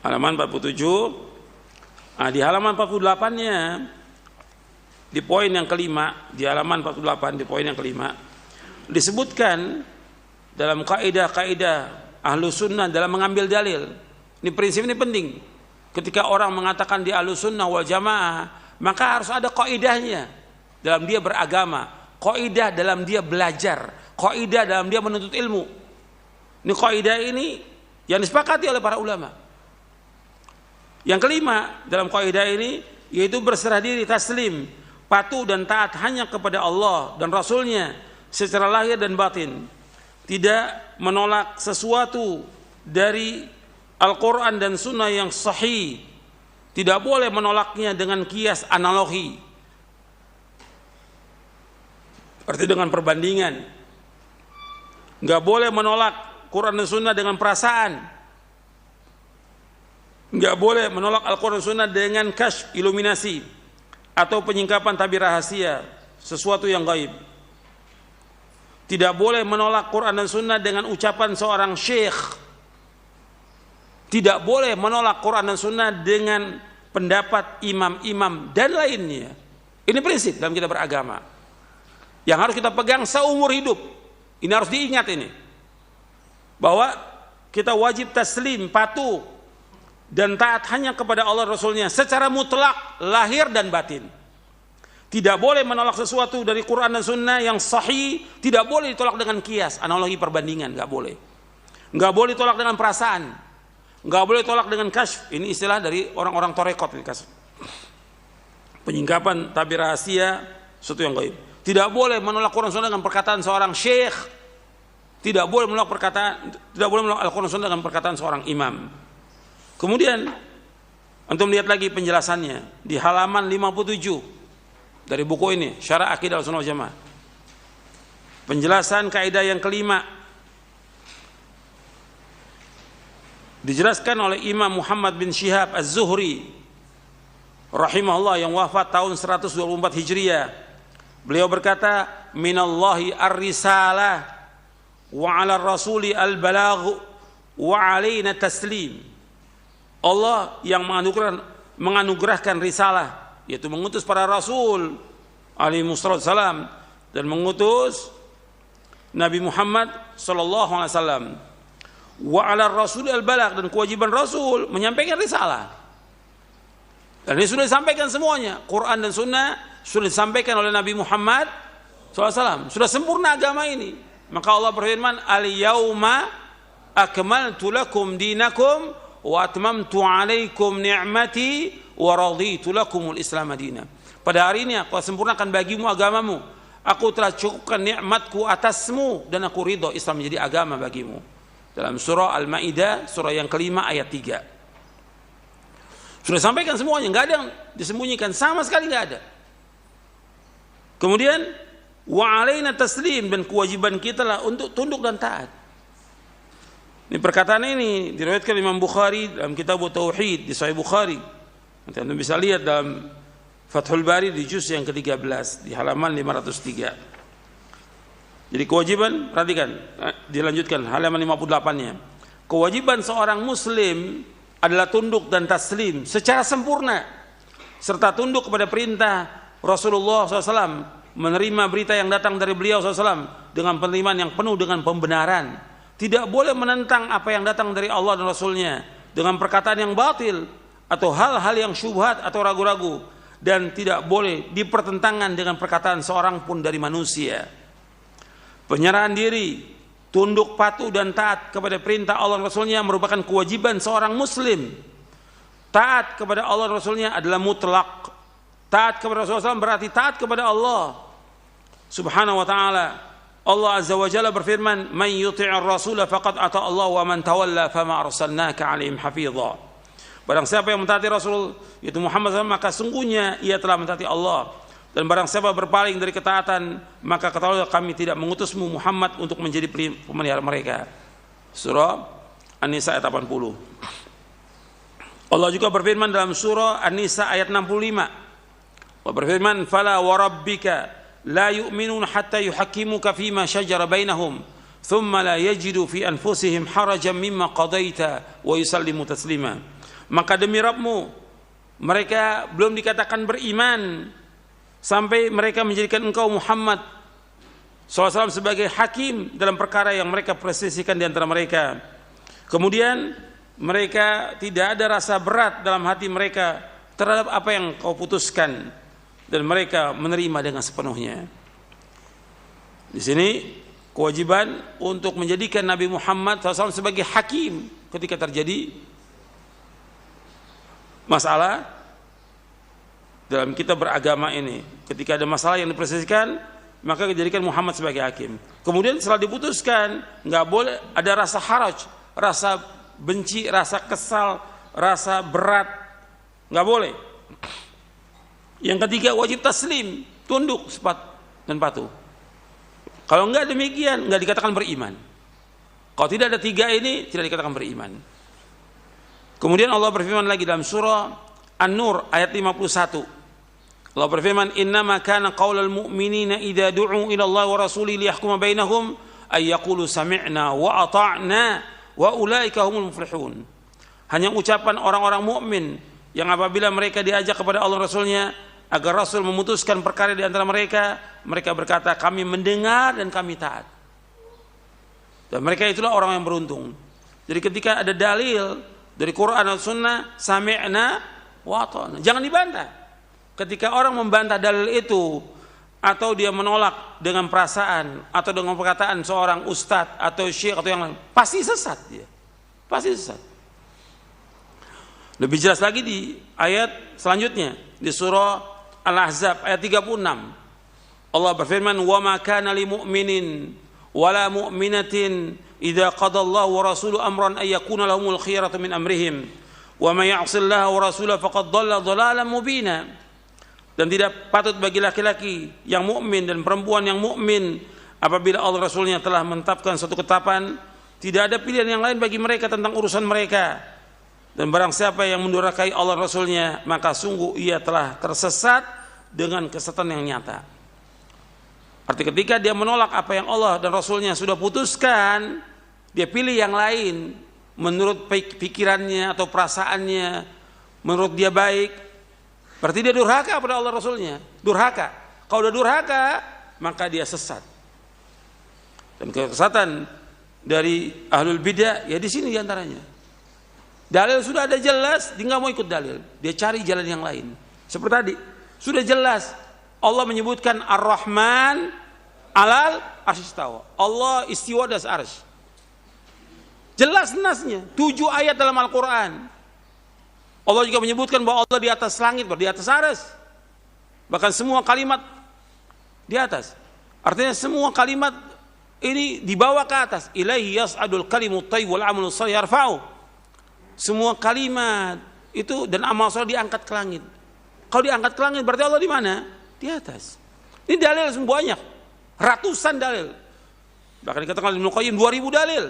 [SPEAKER 1] Halaman 47. Nah, di halaman 48-nya di poin yang kelima, di halaman 48 di poin yang kelima disebutkan dalam kaidah-kaidah Ahlus Sunnah dalam mengambil dalil. Ini prinsip ini penting. Ketika orang mengatakan di Ahlus Sunnah wal Jamaah, maka harus ada kaidahnya dalam dia beragama. kaidah dalam dia belajar, kaidah dalam dia menuntut ilmu. Ini kaidah ini yang disepakati oleh para ulama. Yang kelima dalam kaidah ini yaitu berserah diri, taslim, patuh dan taat hanya kepada Allah dan Rasulnya secara lahir dan batin. Tidak menolak sesuatu dari Al-Quran dan Sunnah yang sahih. Tidak boleh menolaknya dengan kias analogi, arti dengan perbandingan. Nggak boleh menolak Quran dan Sunnah dengan perasaan. Nggak boleh menolak Al-Quran dan Sunnah dengan kasyf, iluminasi, atau penyingkapan tabir rahasia, sesuatu yang gaib. Tidak boleh menolak Quran dan Sunnah dengan ucapan seorang syekh. Tidak boleh menolak Quran dan Sunnah dengan pendapat imam-imam dan lainnya. Ini prinsip dalam kita beragama yang harus kita pegang seumur hidup. Ini harus diingat ini, bahwa kita wajib taslim, patuh dan taat hanya kepada Allah Rasulnya secara mutlak, lahir dan batin. Tidak boleh menolak sesuatu dari Quran dan Sunnah yang sahih. Tidak boleh ditolak dengan kias, analogi, perbandingan. Nggak boleh. Nggak boleh ditolak dengan perasaan. Nggak boleh ditolak dengan kasyf. Ini istilah dari orang-orang torekot ini, kasyf. Penyingkapan tabir rahasia, sesuatu yang gaib. Tidak boleh menolak Quran dan Sunnah dengan perkataan seorang syekh. Tidak boleh menolak Al-Quran dan Sunnah dengan perkataan seorang imam. Kemudian antum lihat lagi penjelasannya di halaman 57 dari buku ini, Syarah Aqidah Ahlussunnah wal Jamaah. Penjelasan kaidah yang kelima dijelaskan oleh Imam Muhammad bin Syihab Az-Zuhri rahimahullah yang wafat tahun 124 Hijriah. Beliau berkata, minallahi ar-risalah wa 'ala rasuli al-balagh wa 'alaina taslim. Allah yang menganugerahkan risalah, yaitu mengutus para rasul alaihi wassalam dan mengutus Nabi Muhammad sallallahu alaihi wasallam. Wa 'ala rasul al-balagh, dan kewajiban rasul menyampaikan risalah. Dan ini sudah disampaikan semuanya. Quran dan Sunnah sudah disampaikan oleh Nabi Muhammad SAW. Sudah sempurna agama ini. Maka Allah berfirman, al-yauma akmaltu lakum dinakum wa atmamtu alaikum ni'mati wa raditu lakumul islam madina. Pada hari ini aku sempurnakan bagimu agamamu. Aku telah cukupkan nikmatku atasmu dan aku ridho Islam menjadi agama bagimu. Dalam surah Al-Maidah, surah yang kelima ayat 3. Sudah sampaikan semuanya, nggak ada yang disembunyikan, sama sekali nggak ada. Kemudian wa alaina taslim, dan kewajiban kita lah untuk tunduk dan taat. Ini perkataan ini diriwayatkan Imam Bukhari dalam kitab Tauhid di Sahih Bukhari. Nanti Anda bisa lihat dalam Fathul Bari di juz yang ke-13 di halaman 503. Jadi kewajiban, perhatikan, dilanjutkan halaman 58-nya. Kewajiban seorang muslim adalah tunduk dan taslim secara sempurna, serta tunduk kepada perintah Rasulullah SAW, menerima berita yang datang dari beliau SAW dengan penerimaan yang penuh dengan pembenaran. Tidak boleh menentang apa yang datang dari Allah dan Rasulnya dengan perkataan yang batil atau hal-hal yang syubhat atau ragu-ragu, dan tidak boleh dipertentangan dengan perkataan seorang pun dari manusia. Penyerahan diri, tunduk patuh dan taat kepada perintah Allah dan Rasulnya merupakan kewajiban seorang muslim. Taat kepada Allah dan Rasulnya adalah mutlak. Taat kepada Rasulullah SAW berarti taat kepada Allah subhanahu wa ta'ala. Allah azza wa jalla berfirman, man yuti'ir rasula faqad ata Allah wa man tawalla fama arsalnaka alaihim hafidha. Barang siapa yang mentaati Rasul yaitu Muhammad SAW, maka sungguhnya ia telah mentaati Allah. Dan barang siapa berpaling dari ketaatan, maka ketahuilah kami tidak mengutusmu Muhammad untuk menjadi pemelihara mereka. Surah An-Nisa ayat 80. Allah juga berfirman dalam surah An-Nisa ayat 65. Allah berfirman, fala wa rabbika la yu'minun hatta yuhakkimuka fima shajara bainahum thumma la yajidu fi anfusihim harajan mimma qadaita wa yusallimu taslima. Maka demi Rabbmu, mereka belum dikatakan beriman sampai mereka menjadikan engkau Muhammad SAW sebagai hakim dalam perkara yang mereka perselisihkan di antara mereka. Kemudian mereka tidak ada rasa berat dalam hati mereka terhadap apa yang kau putuskan, dan mereka menerima dengan sepenuhnya. Di sini kewajiban untuk menjadikan Nabi Muhammad SAW sebagai hakim ketika terjadi masalah dalam kita beragama ini. Ketika ada masalah yang diperselisihkan, maka dijadikan Muhammad sebagai hakim. Kemudian setelah diputuskan, nggak boleh ada rasa haraj, rasa benci, rasa kesal, rasa berat, nggak boleh. Yang ketiga, wajib taslim, tunduk dan patuh. Kalau enggak demikian, enggak dikatakan beriman. Kalau tidak ada tiga ini, tidak dikatakan beriman. Kemudian Allah berfirman lagi dalam surah An-Nur ayat 51. Allah berfirman, "Innama kana qaulal mu'minina idza du'u ila Allah wa rasulihi liyahkuma bainahum ay yaqulu sami'na wa ata'na wa ulaika humul muflihun." Hanya ucapan orang-orang mukmin yang apabila mereka diajak kepada Allah Rasulnya agar Rasul memutuskan perkara di antara mereka, mereka berkata, kami mendengar dan kami taat. Dan mereka itulah orang yang beruntung. Jadi ketika ada dalil dari Quran dan Sunnah, sami'na wa ata'na, jangan dibantah. Ketika orang membantah dalil itu, atau dia menolak dengan perasaan atau dengan perkataan seorang ustadz atau syekh atau yang lain, pasti sesat dia. Pasti sesat. Lebih jelas lagi di ayat selanjutnya, di surah Al-Ahzab ayat 36. Allah berfirman, "Wa ma kana lil mu'minin wala mu'minatin idza qada Allahu wa rasuluhu amran ay yakuna lahumul khiyaratu min amrihim wa may ya'sillaha wa rasulahu faqad dhalla dhalalan mubina." Dan tidak patut bagi laki-laki yang mukmin dan perempuan yang mukmin apabila Allah Rasulnya telah menetapkan suatu ketetapan, tidak ada pilihan yang lain bagi mereka tentang urusan mereka. Dan barang siapa yang mendurhakai Allah Rasulnya, maka sungguh ia telah tersesat dengan kesesatan yang nyata. Arti ketika dia menolak apa yang Allah dan Rasulnya sudah putuskan, dia pilih yang lain menurut pikirannya atau perasaannya, menurut dia baik, berarti dia durhaka pada Allah Rasulnya. Durhaka. Kalau udah durhaka, maka dia sesat. Dan kesesatan dari ahlul bidah ya di sini diantaranya. Dalil sudah ada jelas, dia nggak mau ikut dalil, dia cari jalan yang lain. Seperti tadi, sudah jelas Allah menyebutkan Ar-Rahman alal arsy istawa. Allah istiwa di atas arsy. Jelas nasnya, 7 ayat dalam Al-Quran. Allah juga menyebutkan bahwa Allah di atas langit, di atas arsy. Bahkan semua kalimat di atas. Artinya semua kalimat ini dibawa ke atas. Ilaihi yas'adul kalimut thayyib wal 'amalu shalih yarfa'u. Semua kalimat itu dan amal soleh diangkat ke langit. Kalau diangkat ke langit berarti Allah di mana? Di atas. Ini dalil semua banyak, ratusan dalil. Bahkan dikatakan Ibnu Qayyim 2000 dalil.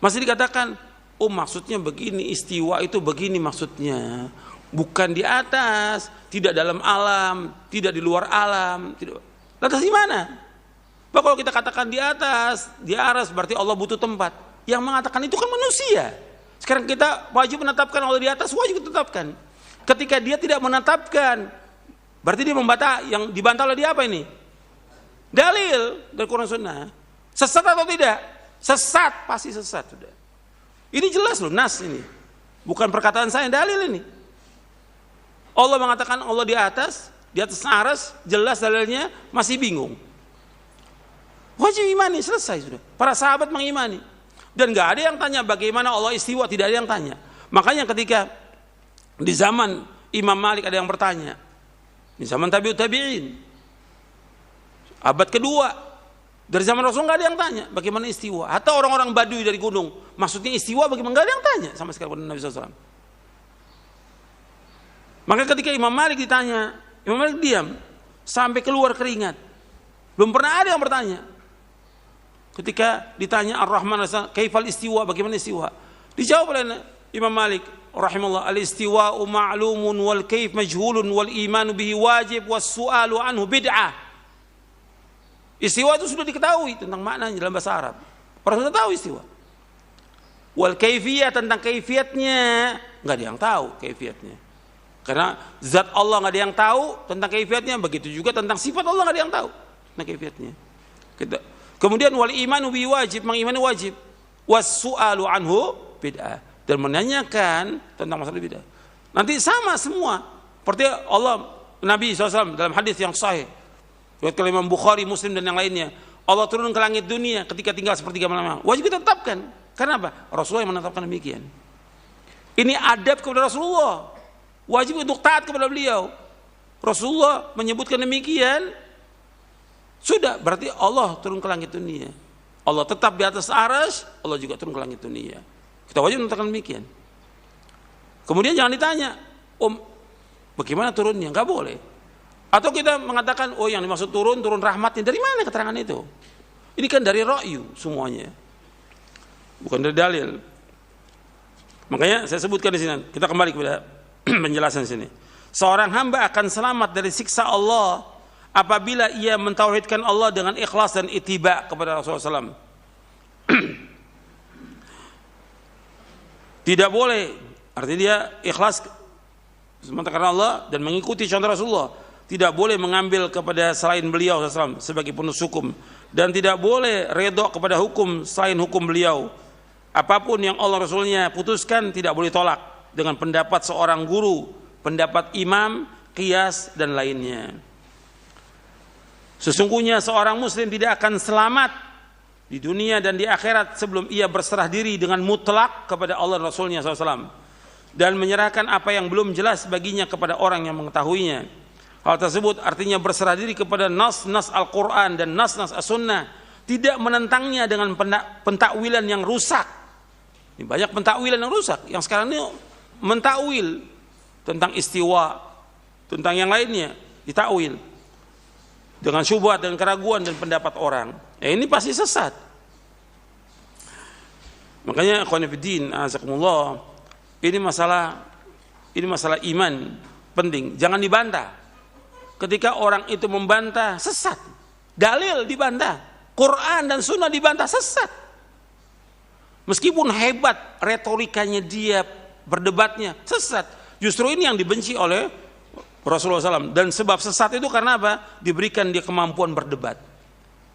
[SPEAKER 1] Masih dikatakan, oh maksudnya begini, istiwa itu begini maksudnya. Bukan di atas, tidak dalam alam, tidak di luar alam. Tidak. Lantas di mana? Bahkan kalau kita katakan di atas, di aras berarti Allah butuh tempat. Yang mengatakan itu kan manusia. Sekarang kita wajib menetapkan Allah di atas, wajib ditetapkan. Ketika dia tidak menetapkan, berarti dia membantah. Yang dibantah oleh dia apa ini? Dalil dari Quran Sunnah. Sesat atau tidak? Sesat, pasti sesat sudah. Ini jelas loh, nas ini. Bukan perkataan saya, dalil ini. Allah mengatakan Allah di atas aras, jelas dalilnya, masih bingung. Wajib imani, selesai sudah. Para sahabat mengimani. Dan gak ada yang tanya bagaimana Allah istiwa, tidak ada yang tanya. Makanya ketika di zaman Imam Malik ada yang bertanya, di zaman tabi'ut tabi'in, abad kedua, dari zaman Rasul gak ada yang tanya bagaimana istiwa. Atau orang-orang Baduy dari gunung, maksudnya istiwa bagaimana, gak ada yang tanya sama sekali kepada Nabi SAW. Maka ketika Imam Malik ditanya, Imam Malik diam sampai keluar keringat. Belum pernah ada yang bertanya. Ketika ditanya Ar-Rahman kaifal istiwa, bagaimana istiwa? Dijawab oleh Imam Malik rahimahullah, al-istiwa'u ma'lumun wal kaif majhulun wal imanu bihi wajib was su'alu anhu bid'ah. Istiwa itu sudah diketahui tentang maknanya dalam bahasa Arab. Orang sudah tahu istiwa. Wal kaifiyah, tentang kaifiatnya enggak ada yang tahu kaifiatnya. Karena zat Allah enggak ada yang tahu tentang kaifiatnya, begitu juga tentang sifat Allah enggak ada yang tahu tentang kaifiatnya. Kemudian wal imanu bi wajib, mengimani wajib. Was su'alu anhu bid'ah, dan menanyakan tentang masalah bid'ah. Nanti sama semua. Seperti Allah Nabi SAW dalam hadis yang sahih Riwayat Imam Bukhari, Muslim dan yang lainnya. Allah turun ke langit dunia ketika tinggal sepertiga malam. Wajib kita tetapkan. Karena apa? Rasulullah yang menetapkan demikian. Ini adab kepada Rasulullah. Wajib untuk taat kepada beliau. Rasulullah menyebutkan demikian. Sudah, berarti Allah turun ke langit dunia. Allah tetap di atas arsy, Allah juga turun ke langit dunia. Kita wajib menetapkan demikian. Kemudian jangan ditanya, bagaimana turunnya? Enggak boleh. Atau kita mengatakan, yang dimaksud turun rahmatnya. Dari mana keterangan itu? Ini kan dari ra'yu semuanya. Bukan dari dalil. Makanya saya sebutkan di sini. Kita kembali kepada penjelasan sini. Seorang hamba akan selamat dari siksa Allah apabila ia mentauhidkan Allah dengan ikhlas dan ittiba kepada Rasulullah SAW. Tidak boleh, artinya dia ikhlas semata karena Allah dan mengikuti contoh Rasulullah. Tidak boleh mengambil kepada selain beliau SAW sebagai penulis hukum, dan tidak boleh redha kepada hukum selain hukum beliau. Apapun yang Allah Rasulnya putuskan tidak boleh tolak dengan pendapat seorang guru, pendapat imam, qiyas dan lainnya. Sesungguhnya seorang muslim tidak akan selamat di dunia dan di akhirat sebelum ia berserah diri dengan mutlak kepada Allah dan Rasulnya SAW dan menyerahkan apa yang belum jelas baginya kepada orang yang mengetahuinya. Hal tersebut artinya berserah diri kepada nas-nas Al-Quran dan nas-nas As-Sunnah, tidak menentangnya dengan pentakwilan yang rusak. Ini banyak pentakwilan yang rusak yang sekarang ini mentakwil tentang istiwa, tentang yang lainnya ditakwil dengan syubhat dan keraguan dan pendapat orang. Ini pasti sesat. Makanya ikhwan fillah, azakumullah, ini masalah iman penting, jangan dibantah. Ketika orang itu membantah, sesat. Dalil dibantah, Quran dan Sunnah dibantah, sesat. Meskipun hebat retorikanya dia, berdebatnya, sesat. Justru ini yang dibenci oleh Rasulullah SAW. Dan sebab sesat itu karena apa? Diberikan dia kemampuan berdebat.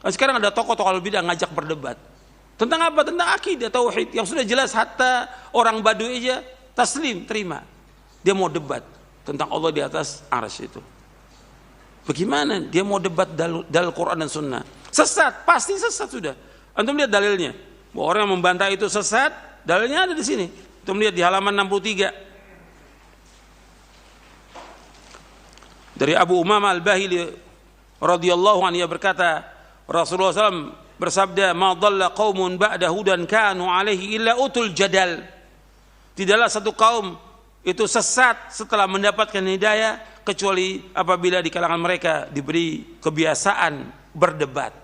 [SPEAKER 1] Dan sekarang ada tokoh-tokoh bidah ngajak berdebat. Tentang apa? Tentang akidah, tauhid. Yang sudah jelas, hatta orang Badui aja taslim, terima. Dia mau debat tentang Allah di atas arsy itu. Bagaimana dia mau debat dalil Quran dan Sunnah? Sesat, pasti sesat sudah. Antum lihat dalilnya. Bahwa orang yang membantah itu sesat, dalilnya ada di sini. Antum lihat di halaman 63. Dari Abu Umamah Al-Bahili radhiyallahu anhu, ia berkata, Rasulullah SAW bersabda, "Ma dhalla qaumun ba'da hudan kanu alaihi illa utul jadal." Tidaklah satu kaum itu sesat setelah mendapatkan hidayah kecuali apabila di kalangan mereka diberi kebiasaan berdebat,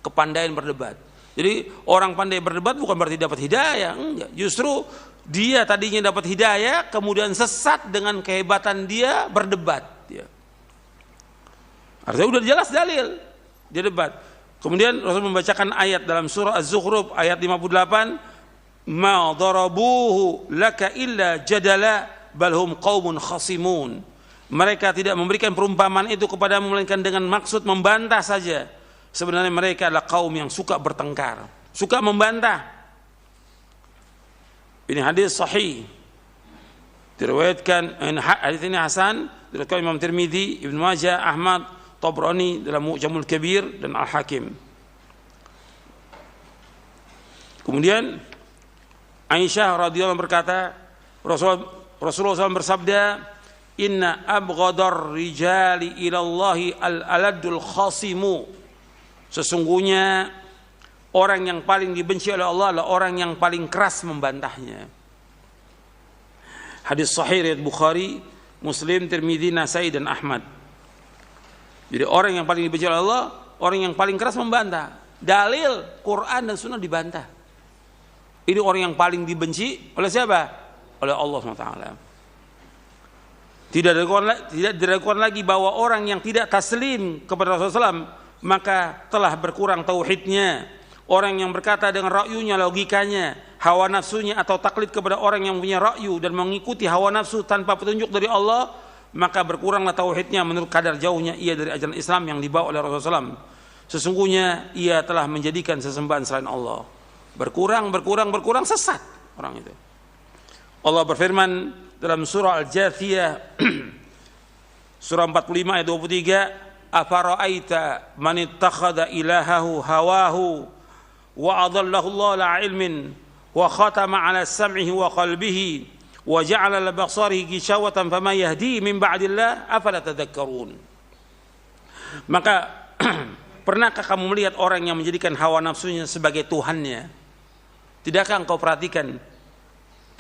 [SPEAKER 1] kepandaian berdebat. Jadi orang pandai berdebat bukan berarti dapat hidayah, enggak. Justru dia tadinya dapat hidayah, kemudian sesat dengan kehebatan dia berdebat. Artinya udah jelas dalil, dia debat. Kemudian Rasul membacakan ayat dalam surah Az-Zukhruf ayat 58, "Ma darabuhu laka illa jadala bal hum qaumun khasimun." Mereka tidak memberikan perumpamaan itu kepadamu melainkan dengan maksud membantah saja. Sebenarnya mereka adalah kaum yang suka bertengkar, suka membantah. Ini hadis sahih. Diriwayatkan, hadis ini hasan, diriwayatkan Imam Tirmidzi, Ibnu Majah, Ahmad, Tabrani dalam Mu'jamul Kabir dan Al-Hakim. Kemudian Aisyah radhiyallahu anha berkata, Rasulullah SAW bersabda, "Inna abghadar rijali ilallahi al-aladul khasimu." Sesungguhnya orang yang paling dibenci oleh Allah adalah orang yang paling keras membantahnya. Hadis sahih riwayat Bukhari, Muslim, Tirmidzi, Nasai dan Ahmad. Jadi orang yang paling dibenci oleh Allah, orang yang paling keras membantah. Dalil Quran dan Sunnah dibantah. Ini orang yang paling dibenci oleh siapa? Oleh Allah SWT. Tidak diragukan lagi bahwa orang yang tidak taslim kepada Rasulullah SAW maka telah berkurang tauhidnya. Orang yang berkata dengan ra'yunya, logikanya, hawa nafsunya atau taklid kepada orang yang punya ra'yu dan mengikuti hawa nafsu tanpa petunjuk dari Allah, maka berkuranglah tauhidnya menurut kadar jauhnya ia dari ajaran Islam yang dibawa oleh Rasulullah SAW. Sesungguhnya ia telah menjadikan sesembahan selain Allah. Berkurang sesat orang itu. Allah berfirman dalam surah Al-Jathiyah surah 45 ayat 23, afara'aita man ittakhadha ilahahu hawahu wa adallahu Allah ala ilmin wa khatama ala sam'ihi wa qalbihi wa ja'ala ala basarihi gishawatan fama yahdi min ba'dillah afala tadhakkarun. Maka pernahkah kamu melihat orang yang menjadikan hawa nafsunya sebagai tuhannya? Tidakkah engkau perhatikan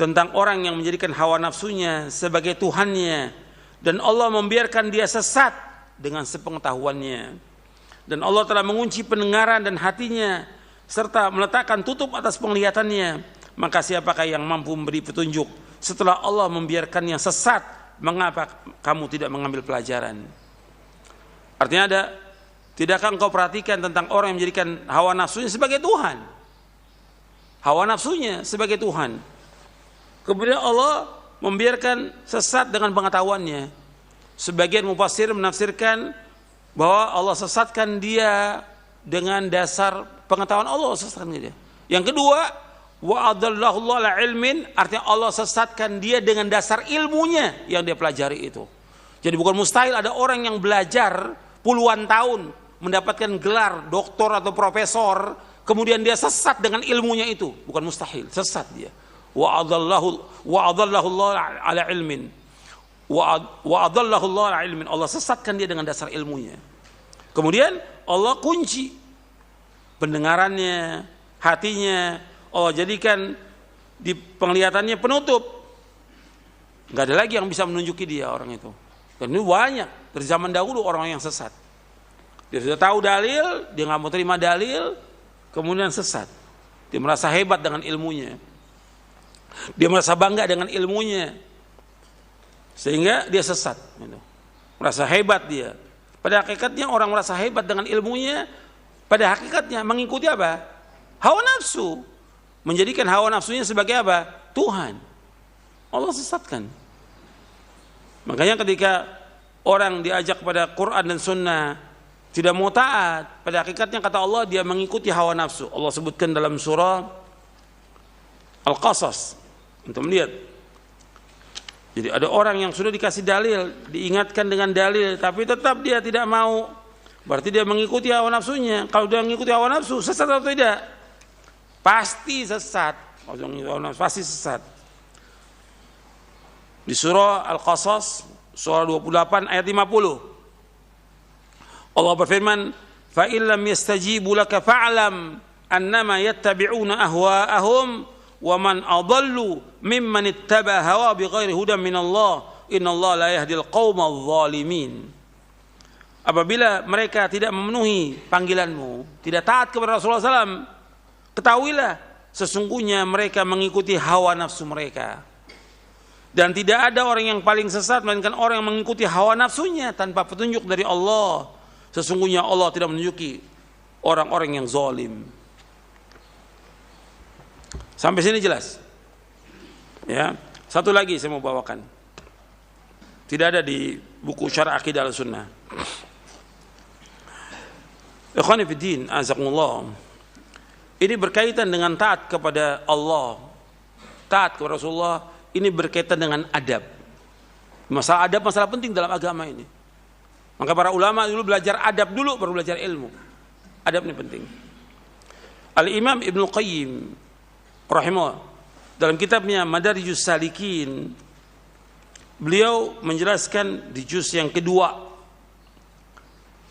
[SPEAKER 1] tentang orang yang menjadikan hawa nafsunya sebagai tuhannya dan Allah membiarkan dia sesat dengan sepengetahuannya, dan Allah telah mengunci pendengaran dan hatinya serta meletakkan tutup atas penglihatannya, maka siapakah yang mampu memberi petunjuk setelah Allah membiarkannya sesat? Mengapa kamu tidak mengambil pelajaran? Artinya ada, tidakkah engkau perhatikan tentang orang yang menjadikan hawa nafsunya sebagai Tuhan? Hawa nafsunya sebagai Tuhan. Kemudian Allah membiarkan sesat dengan pengetahuannya. Sebagian mufassir menafsirkan bahwa Allah sesatkan dia dengan dasar pengetahuan Allah, sesatkan dia. Yang kedua, wa adallahu Allah ala ilmin, artinya Allah sesatkan dia dengan dasar ilmunya yang dia pelajari itu. Jadi bukan mustahil ada orang yang belajar puluhan tahun mendapatkan gelar doktor atau profesor, kemudian dia sesat dengan ilmunya itu. Bukan mustahil, sesat dia. Wa adallahu Allah ala ilmin. Wa adallahu Allah ala ilmin. Allah sesatkan dia dengan dasar ilmunya. Kemudian Allah kunci pendengarannya, hatinya. Allah jadikan di penglihatannya penutup. Enggak ada lagi yang bisa menunjuki dia orang itu. Dan ini banyak dari zaman dahulu orang yang sesat. Dia sudah tahu dalil, dia nggak mau terima dalil, kemudian sesat. Dia merasa hebat dengan ilmunya. Dia merasa bangga dengan ilmunya, sehingga dia sesat. Merasa hebat dia. Pada hakikatnya orang merasa hebat dengan ilmunya, pada hakikatnya mengikuti apa? Hawa nafsu. Menjadikan hawa nafsunya sebagai apa? Tuhan. Allah sesatkan. Makanya ketika orang diajak kepada Quran dan Sunnah tidak mau taat, pada hakikatnya kata Allah dia mengikuti hawa nafsu. Allah sebutkan dalam surah Al-Qasas untuk melihat. Jadi ada orang yang sudah dikasih dalil, diingatkan dengan dalil, tapi tetap dia tidak mau. Berarti dia mengikuti hawa nafsunya. Kalau dia mengikuti hawa nafsu, sesat atau tidak? Pasti sesat. Kalau mengikuti hawa nafsu, pasti sesat. Di surah Al-Qasas, surah 28 ayat 50. Allah berfirman, "Fa illam yastajibu laka fa'lam annama yattabi'una ahwa'ahum wa man adallu mimman ittaba hawa bighairi hudan minallah innallaha la yahdil qaumadh dhalimin." Apabila mereka tidak memenuhi panggilanmu, tidak taat kepada Rasulullah SAW, ketahuilah sesungguhnya mereka mengikuti hawa nafsu mereka. Dan tidak ada orang yang paling sesat melainkan orang yang mengikuti hawa nafsunya tanpa petunjuk dari Allah. Sesungguhnya Allah tidak menunjuki orang-orang yang zalim. Sampai sini jelas. Ya, satu lagi saya mau bawakan. Tidak ada di buku Syarah Aqidah Al-Sunnah. Ikhwani fi din, azakumullah. Ini berkaitan dengan taat kepada Allah, taat kepada Rasulullah. Ini berkaitan dengan adab. Masalah adab masalah penting dalam agama ini. Maka para ulama dulu belajar adab dulu baru belajar ilmu. Adab ini penting. Al-Imam Ibnu Qayyim rahimahullah dalam kitabnya Madarijus Salikin, beliau menjelaskan di juz yang kedua,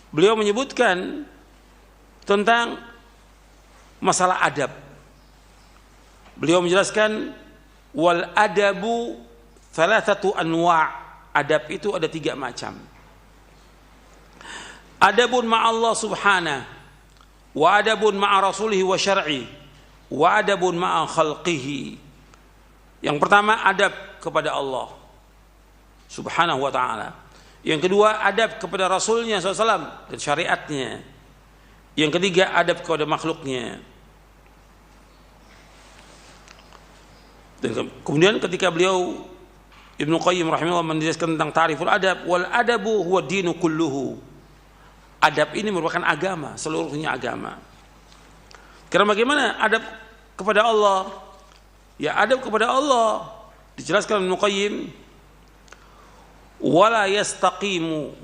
[SPEAKER 1] beliau menyebutkan tentang masalah adab. Beliau menjelaskan wal adabu thalathatu anwa'. Adab itu ada 3 macam. Adabun ma'allah subhanahu, wa adabun ma'a rasulihi wa syar'i, wa adabun ma'a khalqihi. Yang pertama adab kepada Allah subhanahu wa ta'ala. Yang kedua adab kepada Rasulnya SAW dan syariatnya. Yang ketiga adab kepada makhluknya. Dan kemudian ketika beliau Ibnu Qayyim rahimahullah menjelaskan tentang ta'riful adab, wal adabu huwa dinu kulluhu. Adab ini merupakan agama, seluruhnya agama. Karena bagaimana adab kepada Allah? Ya adab kepada Allah dijelaskan Ibnu Qayyim, wala yastaqimu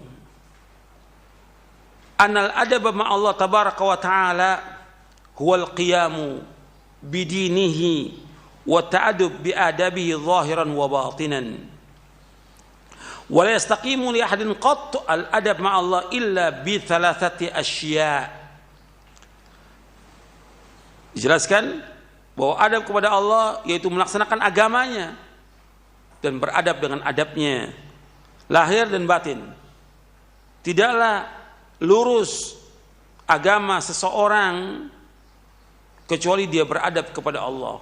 [SPEAKER 1] Anal adab ma Allah tabaraka wa ta'ala huwal qiyamu bidinihi wa ta'adub bi adabihi zahiran wa batinan. Wa la yastaqimu li ahadin qatt al adab ma Allah illa bi thalathati asya'. Dijelaskan bahwa adab kepada Allah yaitu melaksanakan agamanya dan beradab dengan adabnya lahir dan batin. Tidaklah lurus agama seseorang kecuali dia beradab kepada Allah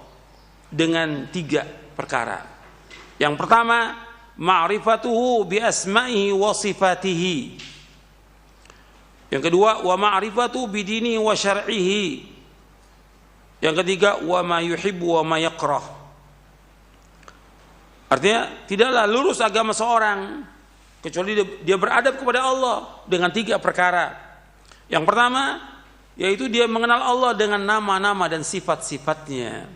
[SPEAKER 1] dengan 3 perkara. Yang pertama, ma'rifatuhu bi asma'ihi wa sifatihi. Yang kedua, wa ma'rifatuhu bi dinihi wa syar'ihi. Yang ketiga, wa ma yuhibbu wa ma yakrah. Artinya tidaklah lurus agama seorang kecuali dia beradab kepada Allah dengan 3 perkara. Yang pertama, yaitu dia mengenal Allah dengan nama-nama dan sifat-sifatnya.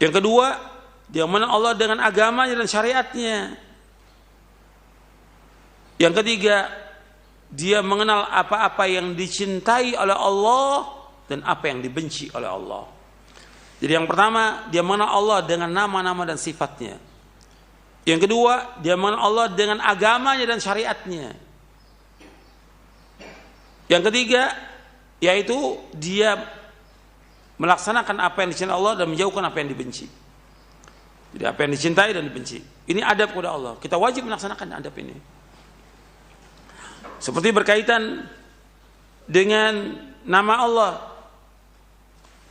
[SPEAKER 1] Yang kedua, dia mengenal Allah dengan agamanya dan syariatnya. Yang ketiga, dia mengenal apa-apa yang dicintai oleh Allah dan apa yang dibenci oleh Allah. Jadi yang pertama, dia mengenal Allah dengan nama-nama dan sifatnya. Yang kedua, dia mengenal Allah dengan agamanya dan syariatnya. Yang ketiga, yaitu dia melaksanakan apa yang dicintai Allah dan menjauhkan apa yang dibenci. Jadi apa yang dicintai dan dibenci. Ini adab kepada Allah. Kita wajib melaksanakan adab ini. Seperti berkaitan dengan nama Allah.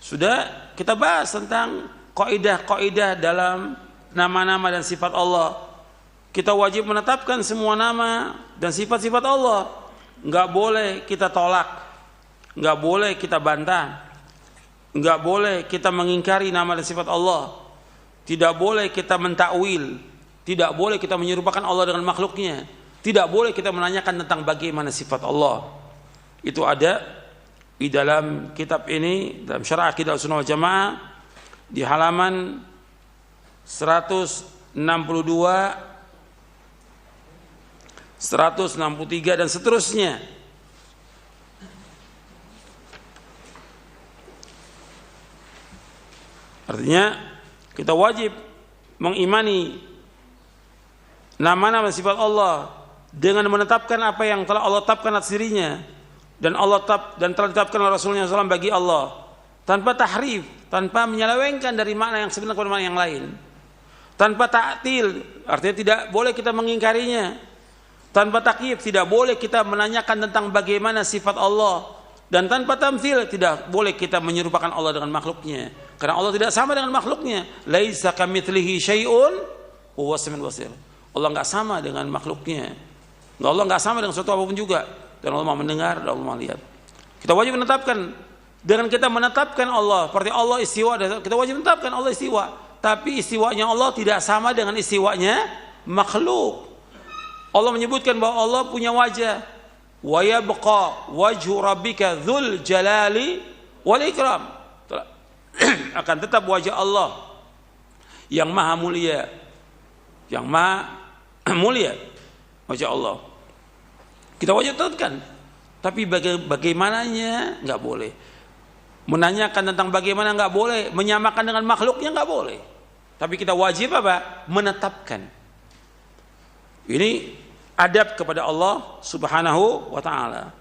[SPEAKER 1] Sudah kita bahas tentang kaidah-kaidah dalam nama-nama dan sifat Allah. Kita wajib menetapkan semua nama dan sifat-sifat Allah. Enggak boleh kita tolak, enggak boleh kita bantah, enggak boleh kita mengingkari nama dan sifat Allah. Tidak boleh kita mentakwil, tidak boleh kita menyerupakan Allah dengan makhluknya, tidak boleh kita menanyakan tentang bagaimana sifat Allah. Itu ada di dalam kitab ini, dalam Syarah Aqidah Sunnah wal Jamaah di halaman 162, 163 dan seterusnya. Artinya kita wajib mengimani nama-nama sifat Allah dengan menetapkan apa yang telah Allah tetapkan atas dirinya dan telah ditetapkan oleh Rasulullah SAW bagi Allah, tanpa tahrif, tanpa menyelewengkan dari makna yang sebenarnya kepada makna yang lain. Tanpa ta'til, artinya tidak boleh kita mengingkarinya. Tanpa takyif, tidak boleh kita menanyakan tentang bagaimana sifat Allah. Dan tanpa tamthil, tidak boleh kita menyerupakan Allah dengan makhluknya. Karena Allah tidak sama dengan makhluknya. Laisa kamitslihi syai'un wa huwas samiul basir. Allah enggak sama dengan makhluknya. Allah enggak sama dengan sesuatu apapun juga. Dan Allah Maha mendengar dan Allah Maha melihat. Kita wajib menetapkan, dengan kita menetapkan Allah, seperti Allah istiwa, kita wajib menetapkan Allah istiwa. Tapi istiwanya Allah tidak sama dengan istiwanya makhluk. Allah menyebutkan bahwa Allah punya wajah. Wa yabqa wajhu rabbika dzul jalali wal ikram. Akan tetap wajah Allah yang maha mulia. Yang maha mulia wajah Allah. Kita wajib tetapkan. Tapi bagaimananya enggak boleh. Menanyakan tentang bagaimana enggak boleh, menyamakan dengan makhluknya enggak boleh. Tapi kita wajib apa? Menetapkan. Ini adab kepada Allah Subhanahu wa ta'ala.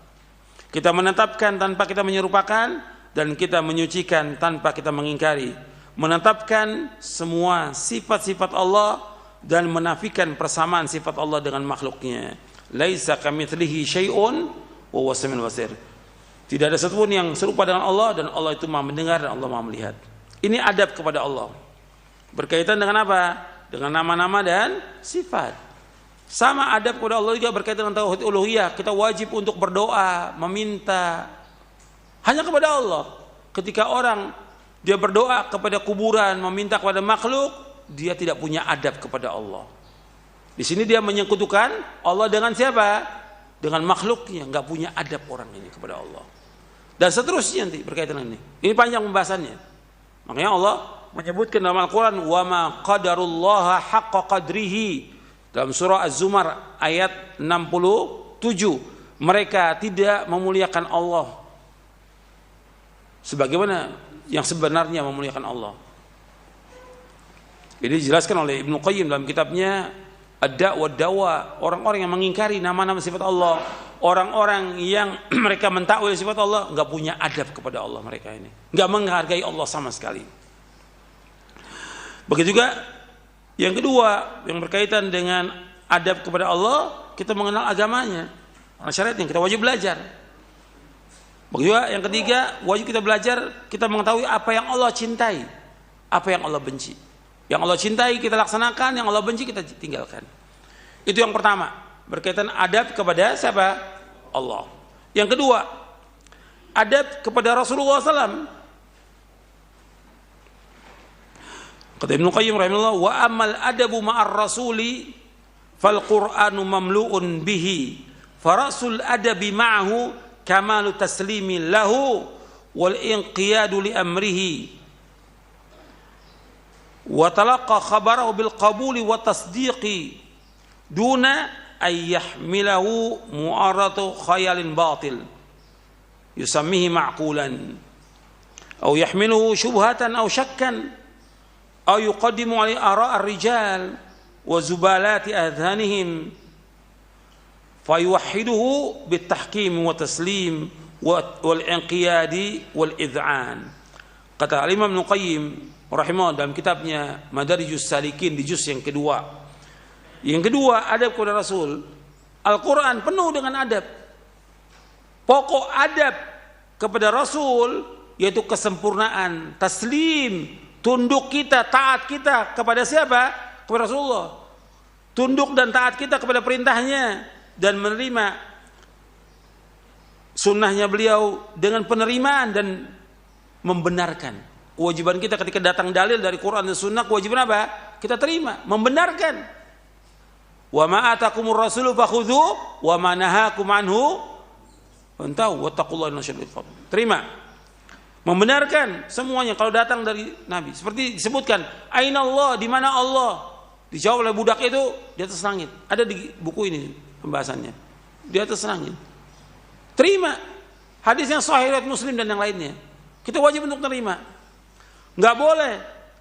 [SPEAKER 1] Kita menetapkan tanpa kita menyerupakan, dan kita menyucikan tanpa kita mengingkari. Menetapkan semua sifat-sifat Allah dan menafikan persamaan sifat Allah dengan makhluknya. Laisa kamitslihi syai'un wa huwas samiul basir. Tidak ada satupun yang serupa dengan Allah, dan Allah itu Maha mendengar dan Allah Maha melihat. Ini adab kepada Allah. Berkaitan dengan apa? Dengan nama-nama dan sifat. Sama adab kepada Allah juga berkaitan dengan tauhid uluhiyah. Kita wajib untuk berdoa, meminta hanya kepada Allah. Ketika orang dia berdoa kepada kuburan, meminta kepada makhluk, dia tidak punya adab kepada Allah. Di sini dia menyekutukan Allah dengan siapa? Dengan makhluknya. Enggak punya adab orang ini kepada Allah. Dan seterusnya nanti berkaitan dengan ini. Ini panjang pembahasannya. Makanya Allah menyebutkan dalam Al-Quran, wa ma qadarullaha haqqa qadrihi, dalam surah Az-Zumar ayat 67. mereka tidak memuliakan Allah sebagaimana yang sebenarnya memuliakan Allah. Ini dijelaskan oleh Ibnu Qayyim dalam kitabnya Ad-Da' wa Dawa. Orang-orang yang mengingkari nama-nama sifat Allah, orang-orang yang mereka mentakwil sifat Allah, nggak punya adab kepada Allah. Mereka ini nggak menghargai Allah sama sekali. Begitu juga yang kedua yang berkaitan dengan adab kepada Allah, kita mengenal agamanya, syariatnya, kita wajib belajar. Begitu juga yang ketiga, wajib kita belajar, kita mengetahui apa yang Allah cintai, apa yang Allah benci. Yang Allah cintai kita laksanakan, yang Allah benci kita tinggalkan. Itu yang pertama, berkaitan adab kepada siapa? Allah. Yang kedua, adab kepada Rasulullah SAW. Kata Ibnu Qayyim rahimahullah, wa amal adabu ma'ar rasuli fal qur'anu mamlu'un bihi farasul adabi ma'ahu kamalu taslimi lahu wal inqiyadu li amrihi wa talaqqa khabarahu bil qabuli wa tasdiqi duna ay yahmilahu mu'aratu khayalin batil yusammihi ma'qulan aw yahmiluhu syubhatan aw syakkan aw yuqaddimu alaihi ara' ar-rijal wa zubalati adhanihim fayuwahhiduhu bit tahkim wa taslim wal inqiyadi wal id'an. Kata Imam Ibnu Qayyim rahimahullah dalam kitabnya Madarijus Salikin di juz yang kedua. Yang kedua, adab kepada Rasul. Al-Quran penuh dengan adab. Pokok adab kepada Rasul yaitu kesempurnaan, taslim, tunduk kita, taat kita kepada siapa? Kepada Rasulullah. Tunduk dan taat kita kepada perintahnya dan menerima sunnahnya beliau dengan penerimaan dan membenarkan. Kewajiban kita ketika datang dalil dari Quran dan Sunnah, kewajiban apa? Kita terima, membenarkan. Wa ma atakumur rasulu fakhudhu wa ma nahakum anhu fantahu wattaqullaha inna syadidal iqab. Terima. Membenarkan semuanya kalau datang dari Nabi. Seperti disebutkan, aina Allah, di mana Allah? Dijawab oleh budak itu, di atas langit. Ada di buku ini pembahasannya. Di atas langit. Terima. Hadis yang sahih riwayat Muslim dan yang lainnya. Kita wajib untuk terima. Nggak boleh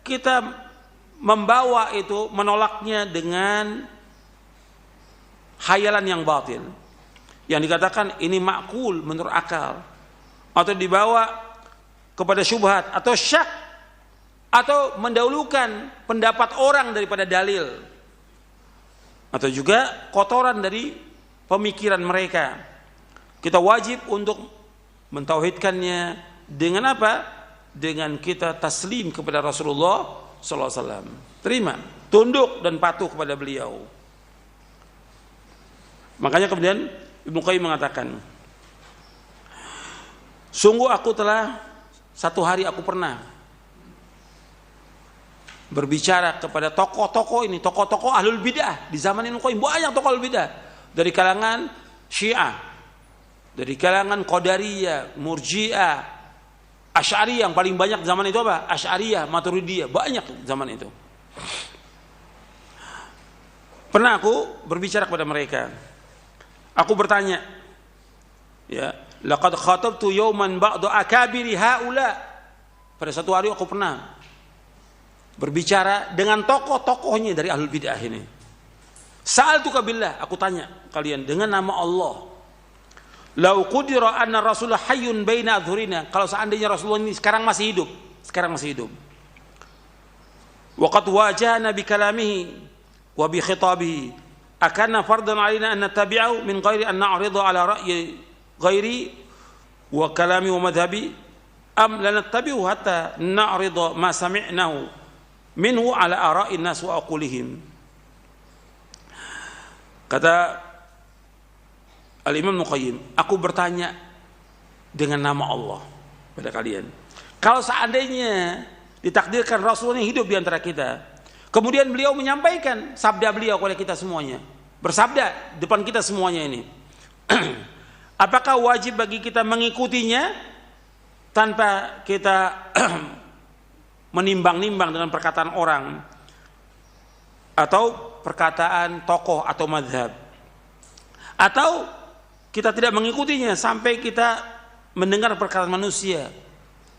[SPEAKER 1] kita membawa itu, menolaknya dengan khayalan yang batil. Yang dikatakan ini makul menurut akal. Atau dibawa kepada syubhat atau syak. Atau mendahulukan pendapat orang daripada dalil. Atau juga kotoran dari pemikiran mereka. Kita wajib untuk mentauhidkannya dengan apa? Dengan kita taslim kepada Rasulullah SAW. Terima, tunduk dan patuh kepada beliau. Makanya kemudian Ibnu Qayyim mengatakan, sungguh aku telah satu hari aku pernah berbicara kepada tokoh-tokoh ini, tokoh-tokoh ahlul bidah di zaman Ibnu Qayyim. Banyak tokoh ahlul bidah dari kalangan Syiah, dari kalangan Qadariyah, Murji'ah, Asy'ariyah. Yang paling banyak zaman itu apa? Asy'ariyah, Maturidiyah, banyak zaman itu. Pernah aku berbicara kepada mereka. Aku bertanya, ya, laqad khatabtu yawman ba'da akabiri haula. Pada satu hari aku pernah berbicara dengan tokoh-tokohnya dari ahlul bidah ini. Sa'altuka billah, aku tanya kalian dengan nama Allah. Lau qudira anna Rasulullah hayyun baina adhurina, kalau seandainya Rasulullah ini sekarang masih hidup, wa qad wajahna bi kalamihi wa bi khitabihi, akanna fardan alaina an nattabi'ahu min ghairi an na'rida ala ra'yi ghairi wa kalami wa madhhabi am la nattabi'u hatta na'rida ma sami'nahu minhu ala ara'in nas wa aqulihim. Kata Al-Imam Ibnu Qayyim, aku bertanya dengan nama Allah pada kalian. Kalau seandainya ditakdirkan Rasulullah hidup di antara kita, kemudian beliau menyampaikan sabda beliau kepada kita semuanya, bersabda depan kita semuanya ini, apakah wajib bagi kita mengikutinya tanpa kita menimbang-nimbang dengan perkataan orang atau perkataan tokoh atau madhab, atau kita tidak mengikutinya sampai kita mendengar perkataan manusia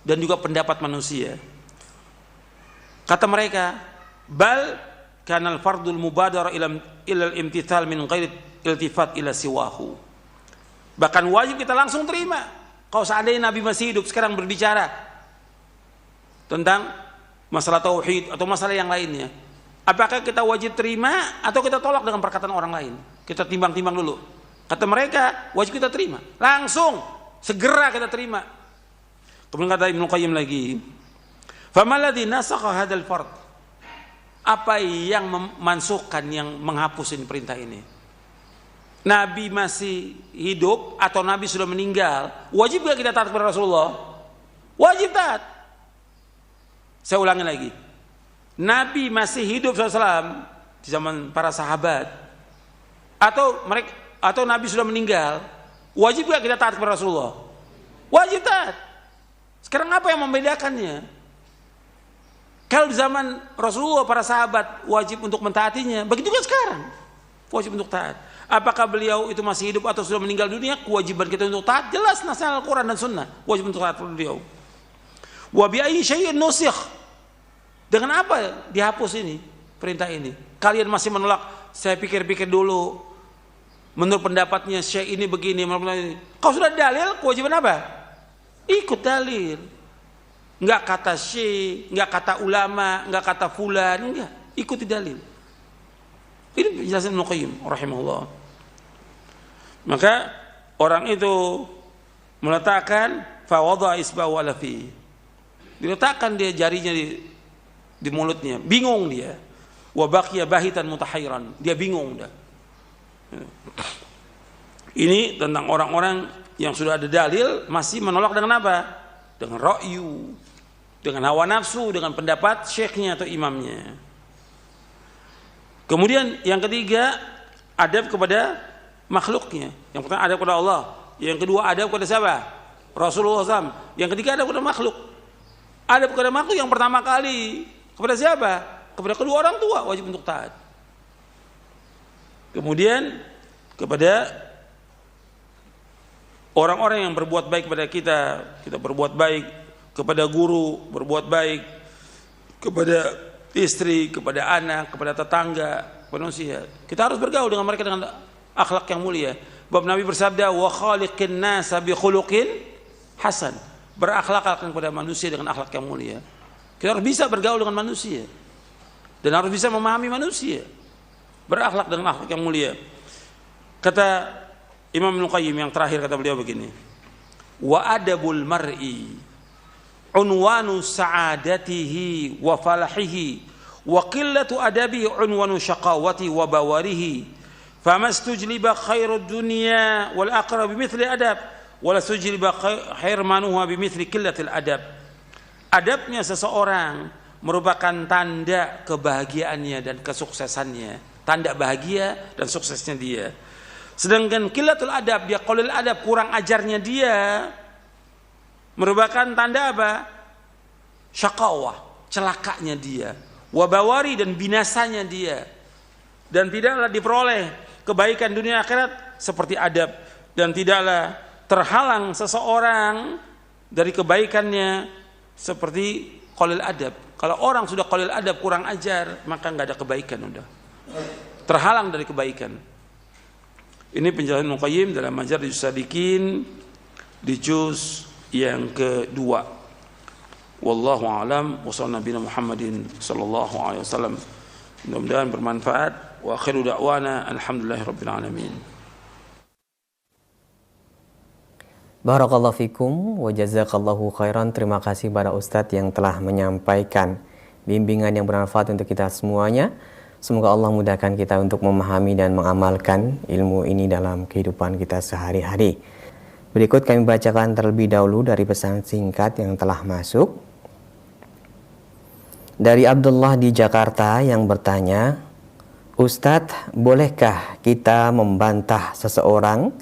[SPEAKER 1] dan juga pendapat manusia. Kata mereka, bal kana al-fardul mubadara ila al-imtithal min ghairi iltifat ila siwahu. Bahkan wajib kita langsung terima. Kalau seandainya Nabi masih hidup sekarang berbicara tentang masalah tauhid atau masalah yang lainnya, apakah kita wajib terima atau kita tolak dengan perkataan orang lain? Kita timbang-timbang dulu. Kata mereka, wajib kita terima. Langsung, segera kita terima. Kemudian kata Ibnu Qayyim lagi, famalladzi nasakha hadzal fard? Apa yang memansuhkan, yang menghapus ini perintah ini? Nabi masih hidup atau Nabi sudah meninggal, wajib gak kita taat kepada Rasulullah? Wajib taat. Saya ulangi lagi, Nabi masih hidup SAW di zaman para sahabat, atau Nabi sudah meninggal, wajib gak kita taat kepada Rasulullah? Wajib taat. Sekarang apa yang membedakannya? Kalau di zaman Rasulullah para sahabat wajib untuk mentaatinya, begitu juga sekarang wajib untuk taat. Apakah beliau itu masih hidup atau sudah meninggal dunia, kewajiban kita untuk taat jelas nasihat Al-Quran dan Sunnah, wajib untuk taat kepada beliau. Wa bi ayyi syai'in nusikh? Dengan apa dihapus ini perintah ini? Kalian masih menolak? Saya pikir-pikir dulu. Menurut pendapatnya syekh ini begini, ini. Kau sudah dalil, kewajiban apa? Ikut dalil. Enggak kata syekh, enggak kata ulama, enggak kata fulan, enggak. Ikuti dalil. Ini penjelasan Ibnu Qayyim rahimahullah. Maka orang itu meletakkan fawadha isbahu ala fi. Diletakkan dia jarinya di mulutnya, bingung dia. Wa baqiya bahitan mutahayran, dia bingung dah. Ini tentang orang-orang yang sudah ada dalil masih menolak dengan apa? Dengan ra'yu, dengan hawa nafsu, dengan pendapat syekhnya atau imamnya. Kemudian yang ketiga, adab kepada makhluknya. Yang pertama adab kepada Allah, yang kedua adab kepada siapa? Rasulullah SAW. Yang ketiga adab kepada makhluk. Adab kepada makhluk yang pertama kali kepada siapa? Kepada kedua orang tua, wajib untuk taat. Kemudian kepada orang-orang yang berbuat baik kepada kita, kita berbuat baik. Kepada guru, berbuat baik. Kepada istri, kepada anak, kepada tetangga, kepada manusia. Kita harus bergaul dengan mereka dengan akhlak yang mulia. Bab Nabi bersabda, wa khaliqin nasa bi khuluqin hasan. Berakhlaklah kepada manusia dengan akhlak yang mulia. Kita harus bisa bergaul dengan manusia dan harus bisa memahami manusia. Berakhlak dengan akhlak yang mulia. Kata Imam Ibnu Qayyim yang terakhir, kata beliau begini, wa adabul mar'i unwanu sa'adatihi wa falahihi wa qillatu adabihi unwanu syaqawati wa bawarihi famastujliba khairud dunya wal akhirah bimithli adab wala sujliba hirmanuha bimithli qillatil adab. Adabnya seseorang merupakan tanda kebahagiaannya dan kesuksesannya, tanda bahagia dan suksesnya dia. Sedangkan qillatul adab, dia qalil adab, kurang ajarnya dia, merupakan tanda apa? Syaqawah, celakanya dia, wabawari, dan binasanya dia. Dan tidaklah diperoleh kebaikan dunia akhirat seperti adab, dan tidaklah terhalang seseorang dari kebaikannya seperti qalil adab. Kalau orang sudah qalil adab, kurang ajar, maka nggak ada kebaikan, udah terhalang dari kebaikan. Ini penjelasan Ibnu Qayyim dalam Majarijus Salikin di juz yang kedua. Wallahu a'lam wa sallallahu Muhammadin sallallahu alaihi wasallam. Mudah-mudahan bermanfaat. Wa akhiru da'wana alhamdulillahirabbil alamin.
[SPEAKER 2] Barakallahu fikum wa jazakallahu khairan. Terima kasih pada Ustadz yang telah menyampaikan bimbingan yang bermanfaat untuk kita semuanya. Semoga Allah mudahkan kita untuk memahami dan mengamalkan ilmu ini dalam kehidupan kita sehari-hari. Berikut kami bacakan terlebih dahulu dari pesan singkat yang telah masuk. Dari Abdullah di Jakarta yang bertanya, Ustadz, bolehkah kita membantah seseorang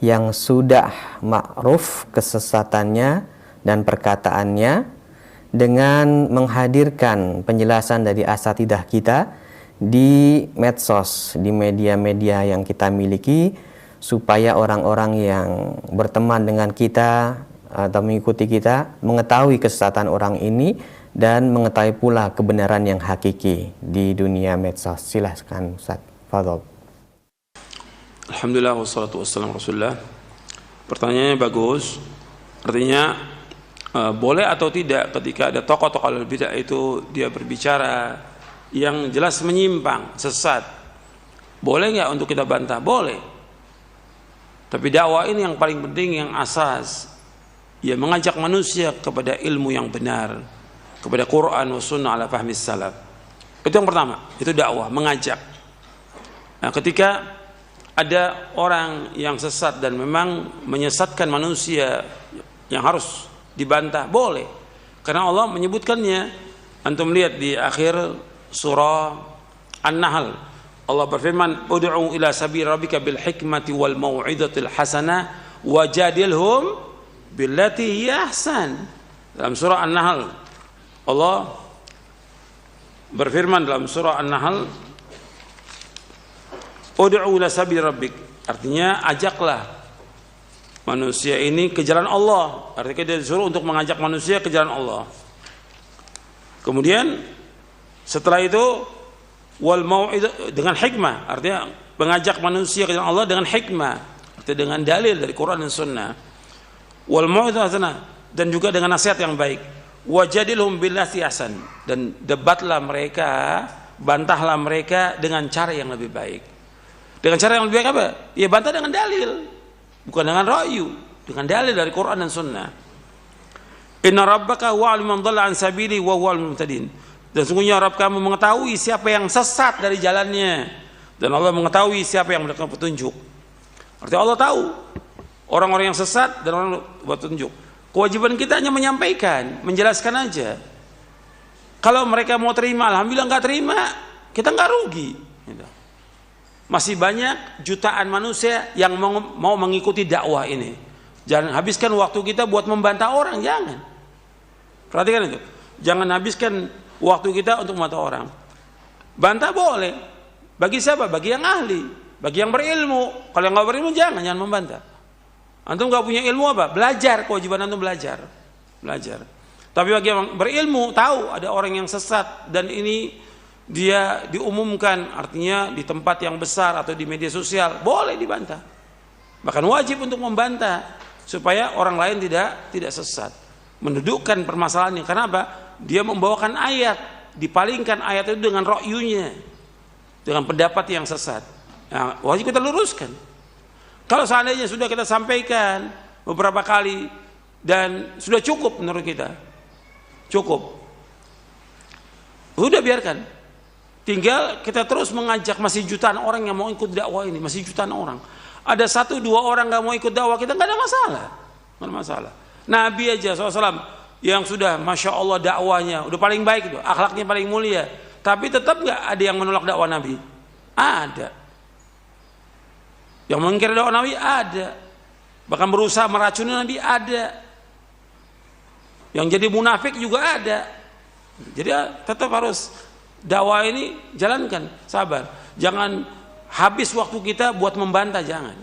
[SPEAKER 2] yang sudah ma'ruf kesesatannya dan perkataannya dengan menghadirkan penjelasan dari asatidah kita di medsos, di media-media yang kita miliki, supaya orang-orang yang berteman dengan kita atau mengikuti kita mengetahui kesesatan orang ini dan mengetahui pula kebenaran yang hakiki di dunia medsos. Silahkan Ustaz. Fadhol.
[SPEAKER 1] Alhamdulillah wassalatu wassalamu Rasulullah. Pertanyaannya bagus. Artinya boleh atau tidak ketika ada tokoh-tokoh al-bid'ah itu dia berbicara yang jelas menyimpang, sesat. Boleh nggak untuk kita bantah? Boleh. Tapi dakwah ini yang paling penting, yang asas. Ia mengajak manusia kepada ilmu yang benar, kepada Quran wa sunnah ala fahmi salaf. Itu yang pertama, itu dakwah, mengajak. Nah, ketika ada orang yang sesat dan memang menyesatkan manusia yang harus dibantah, boleh. Karena Allah menyebutkannya. Antum lihat di akhir surah An-Nahl, Allah berfirman, "Ud'u ila sabili rabbika bil hikmati wal mau'izatil hasanah wajadilhum billati hiya ahsan." Dalam surah An-Nahl Allah berfirman dalam surah An-Nahl, "Ud'u ila sabili rabbik." Artinya ajaklah manusia ini ke jalan Allah. Artinya dia disuruh untuk mengajak manusia ke jalan Allah. Kemudian setelah itu wal mau'izah, dengan hikmah, artinya mengajak manusia ke jalan Allah dengan hikmah, artinya dengan dalil dari Quran dan Sunnah. Wal mau'izah hasanah, dan juga dengan nasihat yang baik. Wajadilhum billati ahsan, dan debatlah mereka, bantahlah mereka dengan cara yang lebih baik. Dengan cara yang lebih baik apa? Ya bantah dengan dalil, bukan dengan ra'yu, dengan dalil dari Quran dan Sunnah. Inna rabbaka huwa aliman dhalla an sabili wa huwa al-muhtadin. Dan sungguhnya Rabb kamu mengetahui siapa yang sesat dari jalannya, dan Allah mengetahui siapa yang mendapatkan petunjuk. Artinya Allah tahu orang-orang yang sesat dan orang petunjuk. Kewajiban kita hanya menyampaikan, menjelaskan aja. Kalau mereka mau terima, alhamdulillah. Nggak terima, kita nggak rugi. Masih banyak jutaan manusia yang mau mengikuti dakwah ini. Jangan habiskan waktu kita buat membantah orang, jangan. Perhatikan itu. Jangan habiskan waktu kita untuk membantah orang. Bantah boleh. Bagi siapa? Bagi yang ahli, bagi yang berilmu. Kalau yang nggak berilmu jangan membantah. Antum nggak punya ilmu apa? Belajar. Kewajiban antum belajar. Tapi bagi yang berilmu, tahu ada orang yang sesat dan ini dia diumumkan, artinya di tempat yang besar atau di media sosial, boleh dibantah. Bahkan wajib untuk membantah supaya orang lain tidak sesat. Mendudukkan permasalahannya. Karena apa? Dia membawakan ayat, dipalingkan ayat itu dengan ra'yunya, dengan pendapat yang sesat. Nah, wajib kita luruskan. Kalau seandainya sudah kita sampaikan beberapa kali dan sudah cukup menurut kita, cukup, udah biarkan. Tinggal kita terus mengajak, masih jutaan orang yang mau ikut dakwah ini, masih jutaan orang. Ada 1-2 orang nggak mau ikut dakwah kita, nggak ada masalah. Nabi aja SAW yang sudah Masya Allah dakwahnya udah paling baik itu, akhlaknya paling mulia, tapi tetap nggak ada yang menolak dakwah Nabi? Ada. Yang mengingkari dakwah Nabi ada. Bahkan berusaha meracuni Nabi ada. Yang jadi munafik juga ada. Jadi tetap harus dakwah ini jalankan, sabar. Jangan habis waktu kita buat membantah, jangan.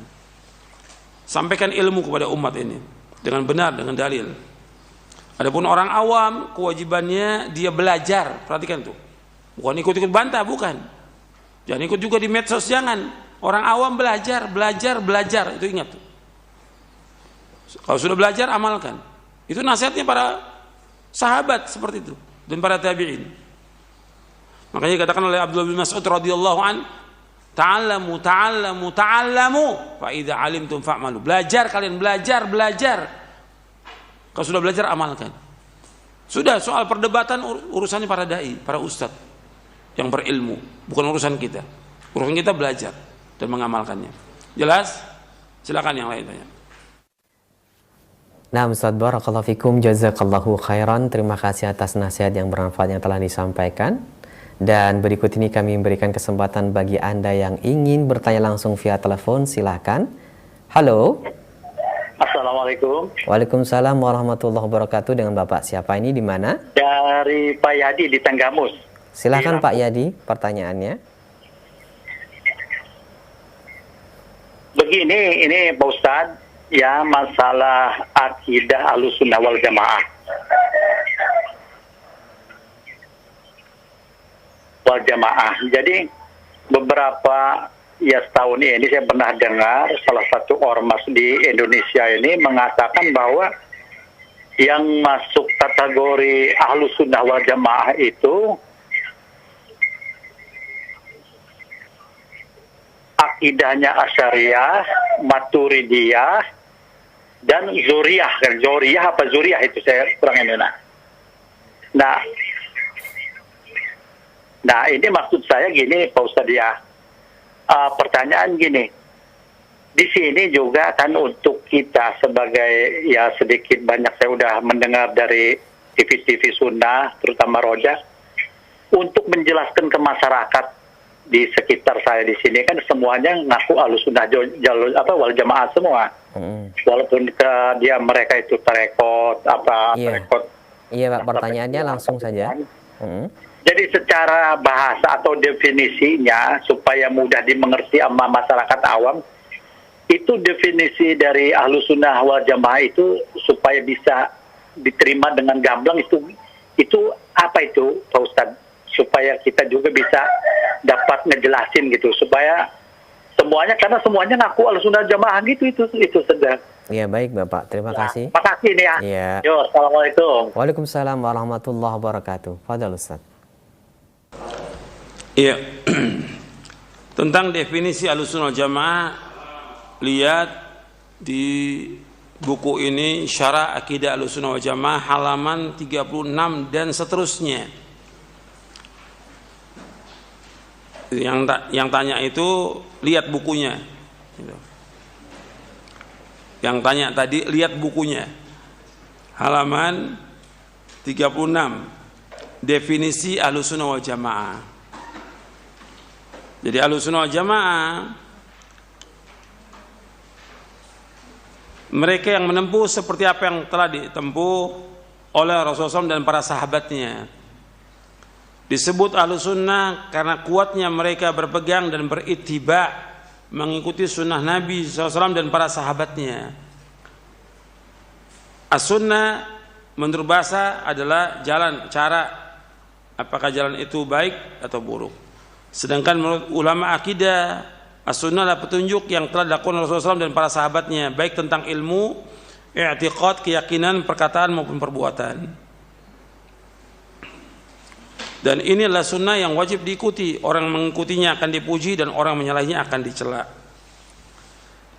[SPEAKER 1] Sampaikan ilmu kepada umat ini dengan benar, dengan dalil. Adapun orang awam, kewajibannya dia belajar. Perhatikan tuh. Bukan ikut-ikut bantah, bukan. Jangan ikut juga di medsos, jangan. Orang awam belajar. Itu ingat tuh. Kalau sudah belajar, amalkan. Itu nasihatnya para sahabat seperti itu dan para tabi'in. Makanya dikatakan oleh Abdullah bin Mas'ud radhiyallahu an, ta'allamu fa idza alimtum fa'malu. Belajar kalian, belajar. Kalau sudah belajar, amalkan. Sudah, soal perdebatan urusannya para dai, para ustadz yang berilmu, bukan urusan kita. Urusan kita belajar dan mengamalkannya. Jelas? Silakan yang lain tanya.
[SPEAKER 2] Nah, Ustaz, barakallahu fikum, jazakallahu khairan. Terima kasih atas nasihat yang bermanfaat yang telah disampaikan. Dan berikut ini kami memberikan kesempatan bagi Anda yang ingin bertanya langsung via telepon, silakan. Halo.
[SPEAKER 3] Assalamualaikum.
[SPEAKER 2] Waalaikumsalam warahmatullahi wabarakatuh. Dengan Bapak siapa ini, di mana?
[SPEAKER 3] Dari Pak Yadi di Tenggamus.
[SPEAKER 2] Silakan Pak Yadi, pertanyaannya.
[SPEAKER 3] Begini, ini Pak Ustadz, ya masalah akidah Ahlussunnah wal Jamaah. Jadi beberapa setahun ini saya pernah dengar salah satu ormas di Indonesia ini mengatakan bahwa yang masuk kategori Ahlussunnah wal Jamaah itu akidahnya Asy'ariyah, Maturidiyah, dan Zuriyah. Zuriyah itu saya kurang ini. Nah, ini maksud saya gini Pak Ustadz ya. Pertanyaan gini. Di sini juga kan untuk kita sebagai sedikit banyak saya udah mendengar dari TV-TV Sunnah, terutama Roja, untuk menjelaskan ke masyarakat di sekitar saya di sini kan semuanya ngaku Ahlussunnah wal Jamaah semua. Walaupun mereka itu tarekot tarekot.
[SPEAKER 2] Iya, Pak, pertanyaannya langsung saja.
[SPEAKER 3] Jadi secara bahasa atau definisinya supaya mudah dimengerti sama masyarakat awam, itu definisi dari Ahlussunnah wal Jamaah itu supaya bisa diterima dengan gamblang itu apa itu Pak Ustadz? Supaya kita juga bisa dapat ngejelasin gitu, supaya karena semuanya ngaku Ahlussunnah Jamaah gitu, itu sedang.
[SPEAKER 2] Iya, baik Bapak, terima kasih.
[SPEAKER 3] Terima kasih nih ya.
[SPEAKER 2] Iya.
[SPEAKER 3] Yo, assalamualaikum.
[SPEAKER 2] Waalaikumsalam warahmatullahi wabarakatuh. Fadhal Ustaz.
[SPEAKER 1] Iya. Tentang definisi Ahlussunnah wal Jamaah, lihat di buku ini Syarah Akidah Ahlussunnah wal Jamaah halaman 36 dan seterusnya. Yang tanya itu lihat bukunya. Yang tanya tadi lihat bukunya. Halaman 36. Definisi Ahlussunnah wal Jamaah. Jadi Ahlussunnah wal Jamaah mereka yang menempuh seperti apa yang telah ditempuh oleh Rasulullah SAW dan para sahabatnya. Disebut Ahlussunnah karena kuatnya mereka berpegang dan berittiba, mengikuti sunnah Nabi SAW dan para sahabatnya. As-sunnah menurut bahasa adalah jalan, cara, apakah jalan itu baik atau buruk. Sedangkan menurut ulama akidah, as-sunnah adalah petunjuk yang telah dilakukan Rasulullah SAW dan para sahabatnya, baik tentang ilmu, i'tiqad, keyakinan, perkataan maupun perbuatan. Dan ini adalah sunnah yang wajib diikuti. Orang mengikutinya akan dipuji dan orang menyalahinya akan dicela.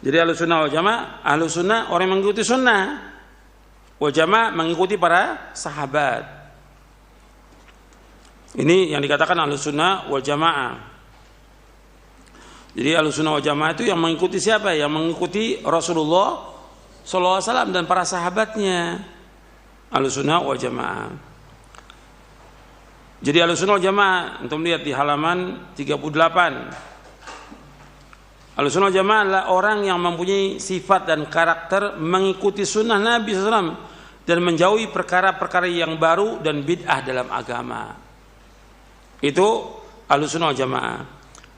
[SPEAKER 1] Jadi Ahlussunnah wal Jamaah, Ahlussunnah orang yang mengikuti sunnah, wal Jamaah mengikuti para sahabat. Ini yang dikatakan Ahlussunnah wal Jamaah. Jadi Ahlussunnah wal Jamaah itu yang mengikuti siapa? Yang mengikuti Rasulullah SAW dan para sahabatnya. Ahlussunnah wal Jamaah. Jadi Ahlussunnah wal Jamaah, untuk melihat di halaman 38. Ahlussunnah wal Jamaah adalah orang yang mempunyai sifat dan karakter mengikuti sunnah Nabi SAW dan menjauhi perkara-perkara yang baru dan bid'ah dalam agama. Itu Ahlussunnah wal Jamaah.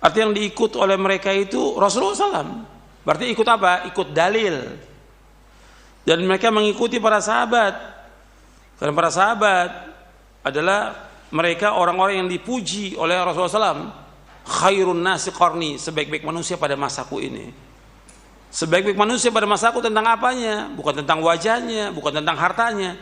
[SPEAKER 1] Arti yang diikut oleh mereka itu Rasulullah SAW. Berarti ikut apa? Ikut dalil. Dan mereka mengikuti para sahabat. Karena para sahabat adalah mereka orang-orang yang dipuji oleh Rasulullah SAW. Khairun nasi qarni, sebaik-baik manusia pada masaku ini. Sebaik-baik manusia pada masaku tentang apanya? Bukan tentang wajahnya, bukan tentang hartanya,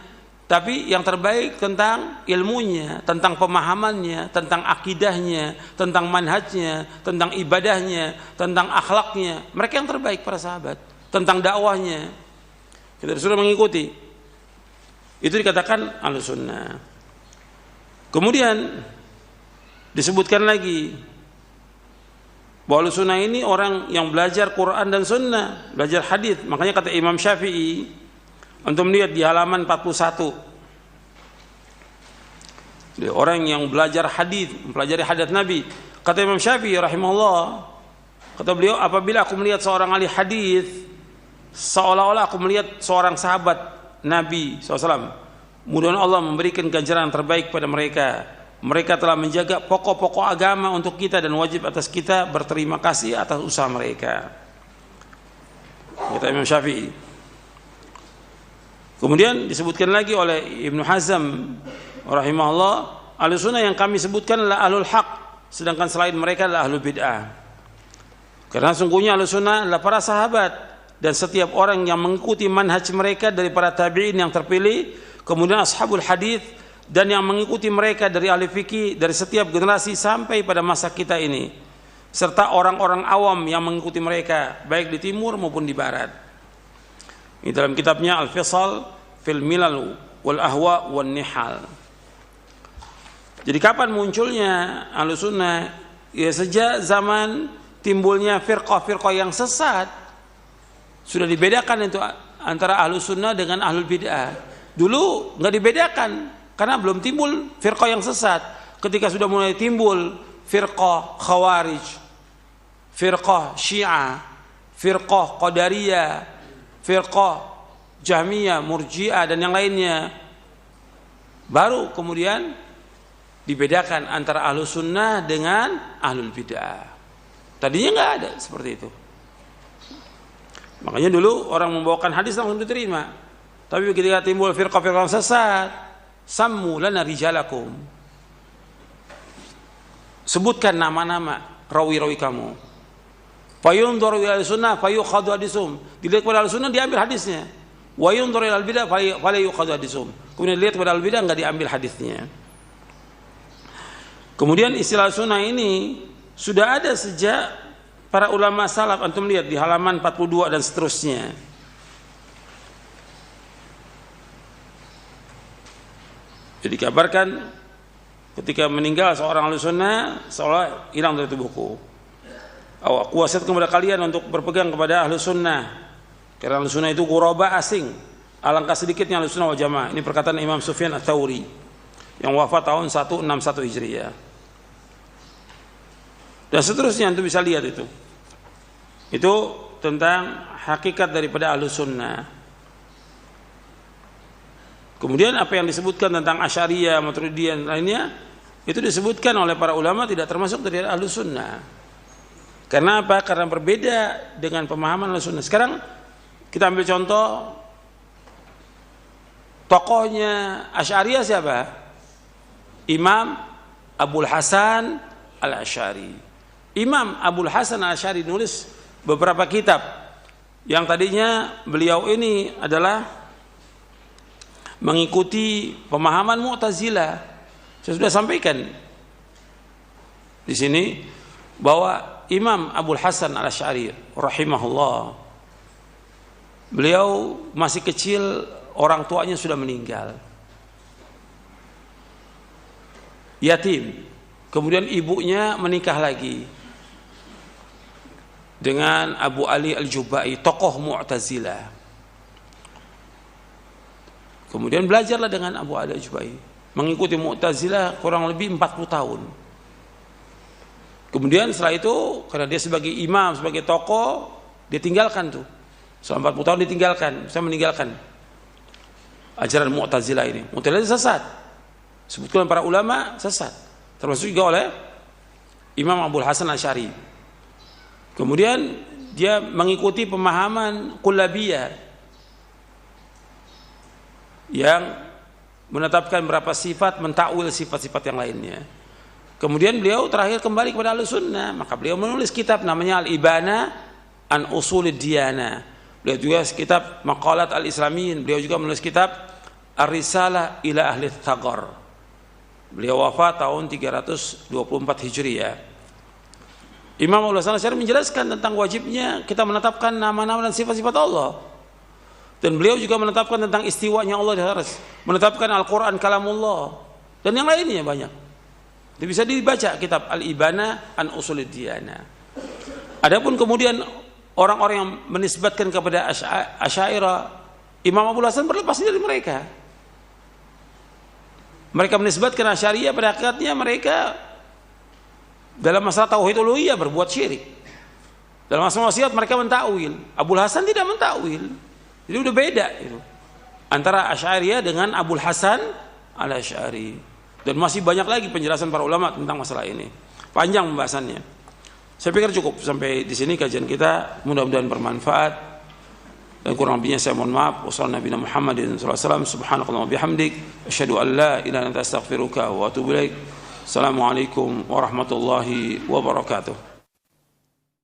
[SPEAKER 1] tapi yang terbaik tentang ilmunya, tentang pemahamannya, tentang akidahnya, tentang manhajnya, tentang ibadahnya, tentang akhlaknya. Mereka yang terbaik para sahabat. Tentang dakwahnya kita disuruh mengikuti. Itu dikatakan Ahlussunnah. Kemudian disebutkan lagi bahwa Ahlussunnah ini orang yang belajar Quran dan Sunnah, belajar hadis. Makanya kata Imam Syafi'i, untuk melihat di halaman 41, dia orang yang belajar hadis, mempelajari hadis Nabi. Kata Imam Syafi'i rahimahullah, kata beliau, apabila aku melihat seorang ahli hadis, seolah-olah aku melihat seorang sahabat Nabi SAW. Mudah-mudahan Allah memberikan ganjaran terbaik pada mereka. Mereka telah menjaga pokok-pokok agama untuk kita dan wajib atas kita berterima kasih atas usaha mereka. kata Imam Syafi'i. Kemudian disebutkan lagi oleh Ibnu Hazm rahimahullah, Ahlussunnah yang kami sebutkan adalah ahlul haq, sedangkan selain mereka adalah ahlul bid'ah. Karena sungguhnya Ahlussunnah adalah para sahabat dan setiap orang yang mengikuti manhaj mereka dari para tabi'in yang terpilih, kemudian ashabul hadis dan yang mengikuti mereka dari ahli fikih dari setiap generasi sampai pada masa kita ini, serta orang-orang awam yang mengikuti mereka baik di timur maupun di barat. Ini dalam kitabnya Al-Fisal fil Milal wal Ahwa wan Nihal. Jadi kapan munculnya Ahlussunnah? Ya sejak zaman timbulnya firqah-firqah yang sesat. Sudah dibedakan itu antara Ahlussunnah dengan Ahlul Bid'ah. Dulu nggak dibedakan karena belum timbul firqah yang sesat. Ketika sudah mulai timbul firqah Khawarij, firqah Syiah, firqah Qadariyah, firqah Jahmiyah, Murji'ah dan yang lainnya, baru kemudian dibedakan antara Ahlussunnah dengan Ahlul Bid'ah. Tadinya nggak ada seperti itu. Makanya dulu orang membawakan hadis langsung diterima. Tapi ketika timbul firqah-firqah sesat, sammu lana rijalakum, sebutkan nama-nama rawi-rawi kamu. Fayunzuru ila sunnah fayukhadhu hadisum, dilihat kepada al-sunnah diambil hadisnya. Wa yunzuru ila al-bidah fala yukhadhu hadisum, kemudian dilihat kepada al-bidah enggak diambil hadisnya. Kemudian istilah sunnah ini sudah ada sejak para ulama salaf. Antum lihat di halaman 42 dan seterusnya. Jadi dikabarkan ketika meninggal seorang Ahlussunnah seolah hilang dari tubuhku. Aku wasiatkan kepada kalian untuk berpegang kepada Ahlussunnah, karena Ahlussunnah itu ghuraba asing. Alangkah sedikitnya Ahlussunnah wal Jamaah. Ini perkataan Imam Sufyan Ats-Tsauri yang wafat tahun 161 Hijriah. Dan seterusnya antum bisa lihat itu. Itu tentang hakikat daripada Ahlussunnah. Kemudian apa yang disebutkan tentang Asy'ariyah, Maturidiyah dan lainnya, itu disebutkan oleh para ulama tidak termasuk dari Ahlussunnah. Karena apa? Karena berbeda dengan pemahaman Ahlussunnah. Sekarang kita ambil contoh tokohnya Asy'ariyah siapa? Imam Abul Hasan Al-Asy'ari. Imam Abul Hasan Al-Asy'ari nulis beberapa kitab yang tadinya beliau ini adalah mengikuti pemahaman Mu'tazilah. Saya sudah sampaikan di sini bahwa Imam Abul Hasan Al-Asy'ari rahimahullah, beliau masih kecil, orang tuanya sudah meninggal, yatim. Kemudian ibunya menikah lagi dengan Abu Ali Al-Jubai, tokoh Mu'tazilah. Kemudian belajarlah dengan Abu Ali Al-Jubai, mengikuti Mu'tazilah kurang lebih 40 tahun. Kemudian setelah itu, karena dia sebagai imam, sebagai tokoh, dia tinggalkan tuh. Selama 40 tahun ditinggalkan, saya meninggalkan ajaran Mu'tazilah ini. Mu'tazilah sesat. Sebutkan para ulama sesat. Termasuk juga oleh Imam Abul Hasan Asy'ari. Kemudian dia mengikuti pemahaman Kullabiyah yang menetapkan berapa sifat, mentakwil sifat-sifat yang lainnya. Kemudian beliau terakhir kembali kepada Ahlussunnah, maka beliau menulis kitab namanya Al-Ibana an Usulid Diyana. Beliau juga kitab Maqalat Al-Islamin. Beliau juga menulis kitab Ar-Risalah ila Ahli Thaghar. Beliau wafat tahun 324 Hijriah. Imam Abul Hasan Asy'ari menjelaskan tentang wajibnya kita menetapkan nama-nama dan sifat-sifat Allah. Dan beliau juga menetapkan tentang istiwanya Allah di atas, menetapkan Al-Quran kalamullah dan yang lainnya banyak. Itu bisa dibaca kitab Al-Ibana an Usulid Diyana. Adapun kemudian orang-orang yang menisbatkan kepada Asy'ariyah, Imam Abul Hasan berlepas dari mereka. Mereka menisbatkan Asy'ariyah, pada hakikatnya mereka dalam masalah tauhid uluhiyah berbuat syirik. Dalam masalah wasiat mereka mentakwil. Abul Hasan tidak mentakwil. Jadi udah beda itu antara Asy'ariyah dengan Abul Hasan Al-Asy'ari. Dan masih banyak lagi penjelasan para ulama tentang masalah ini. Panjang pembahasannya. Saya pikir cukup sampai di sini kajian kita, mudah-mudahan bermanfaat. Dan kurang lebihnya saya mohon maaf. Wassalamualaikum warahmatullahi wabarakatuh. Subhanakallahumma bihamdik asyhadu an la ilaha illa anta astaghfiruka wa atubu ilaik. Assalamualaikum warahmatullahi wabarakatuh.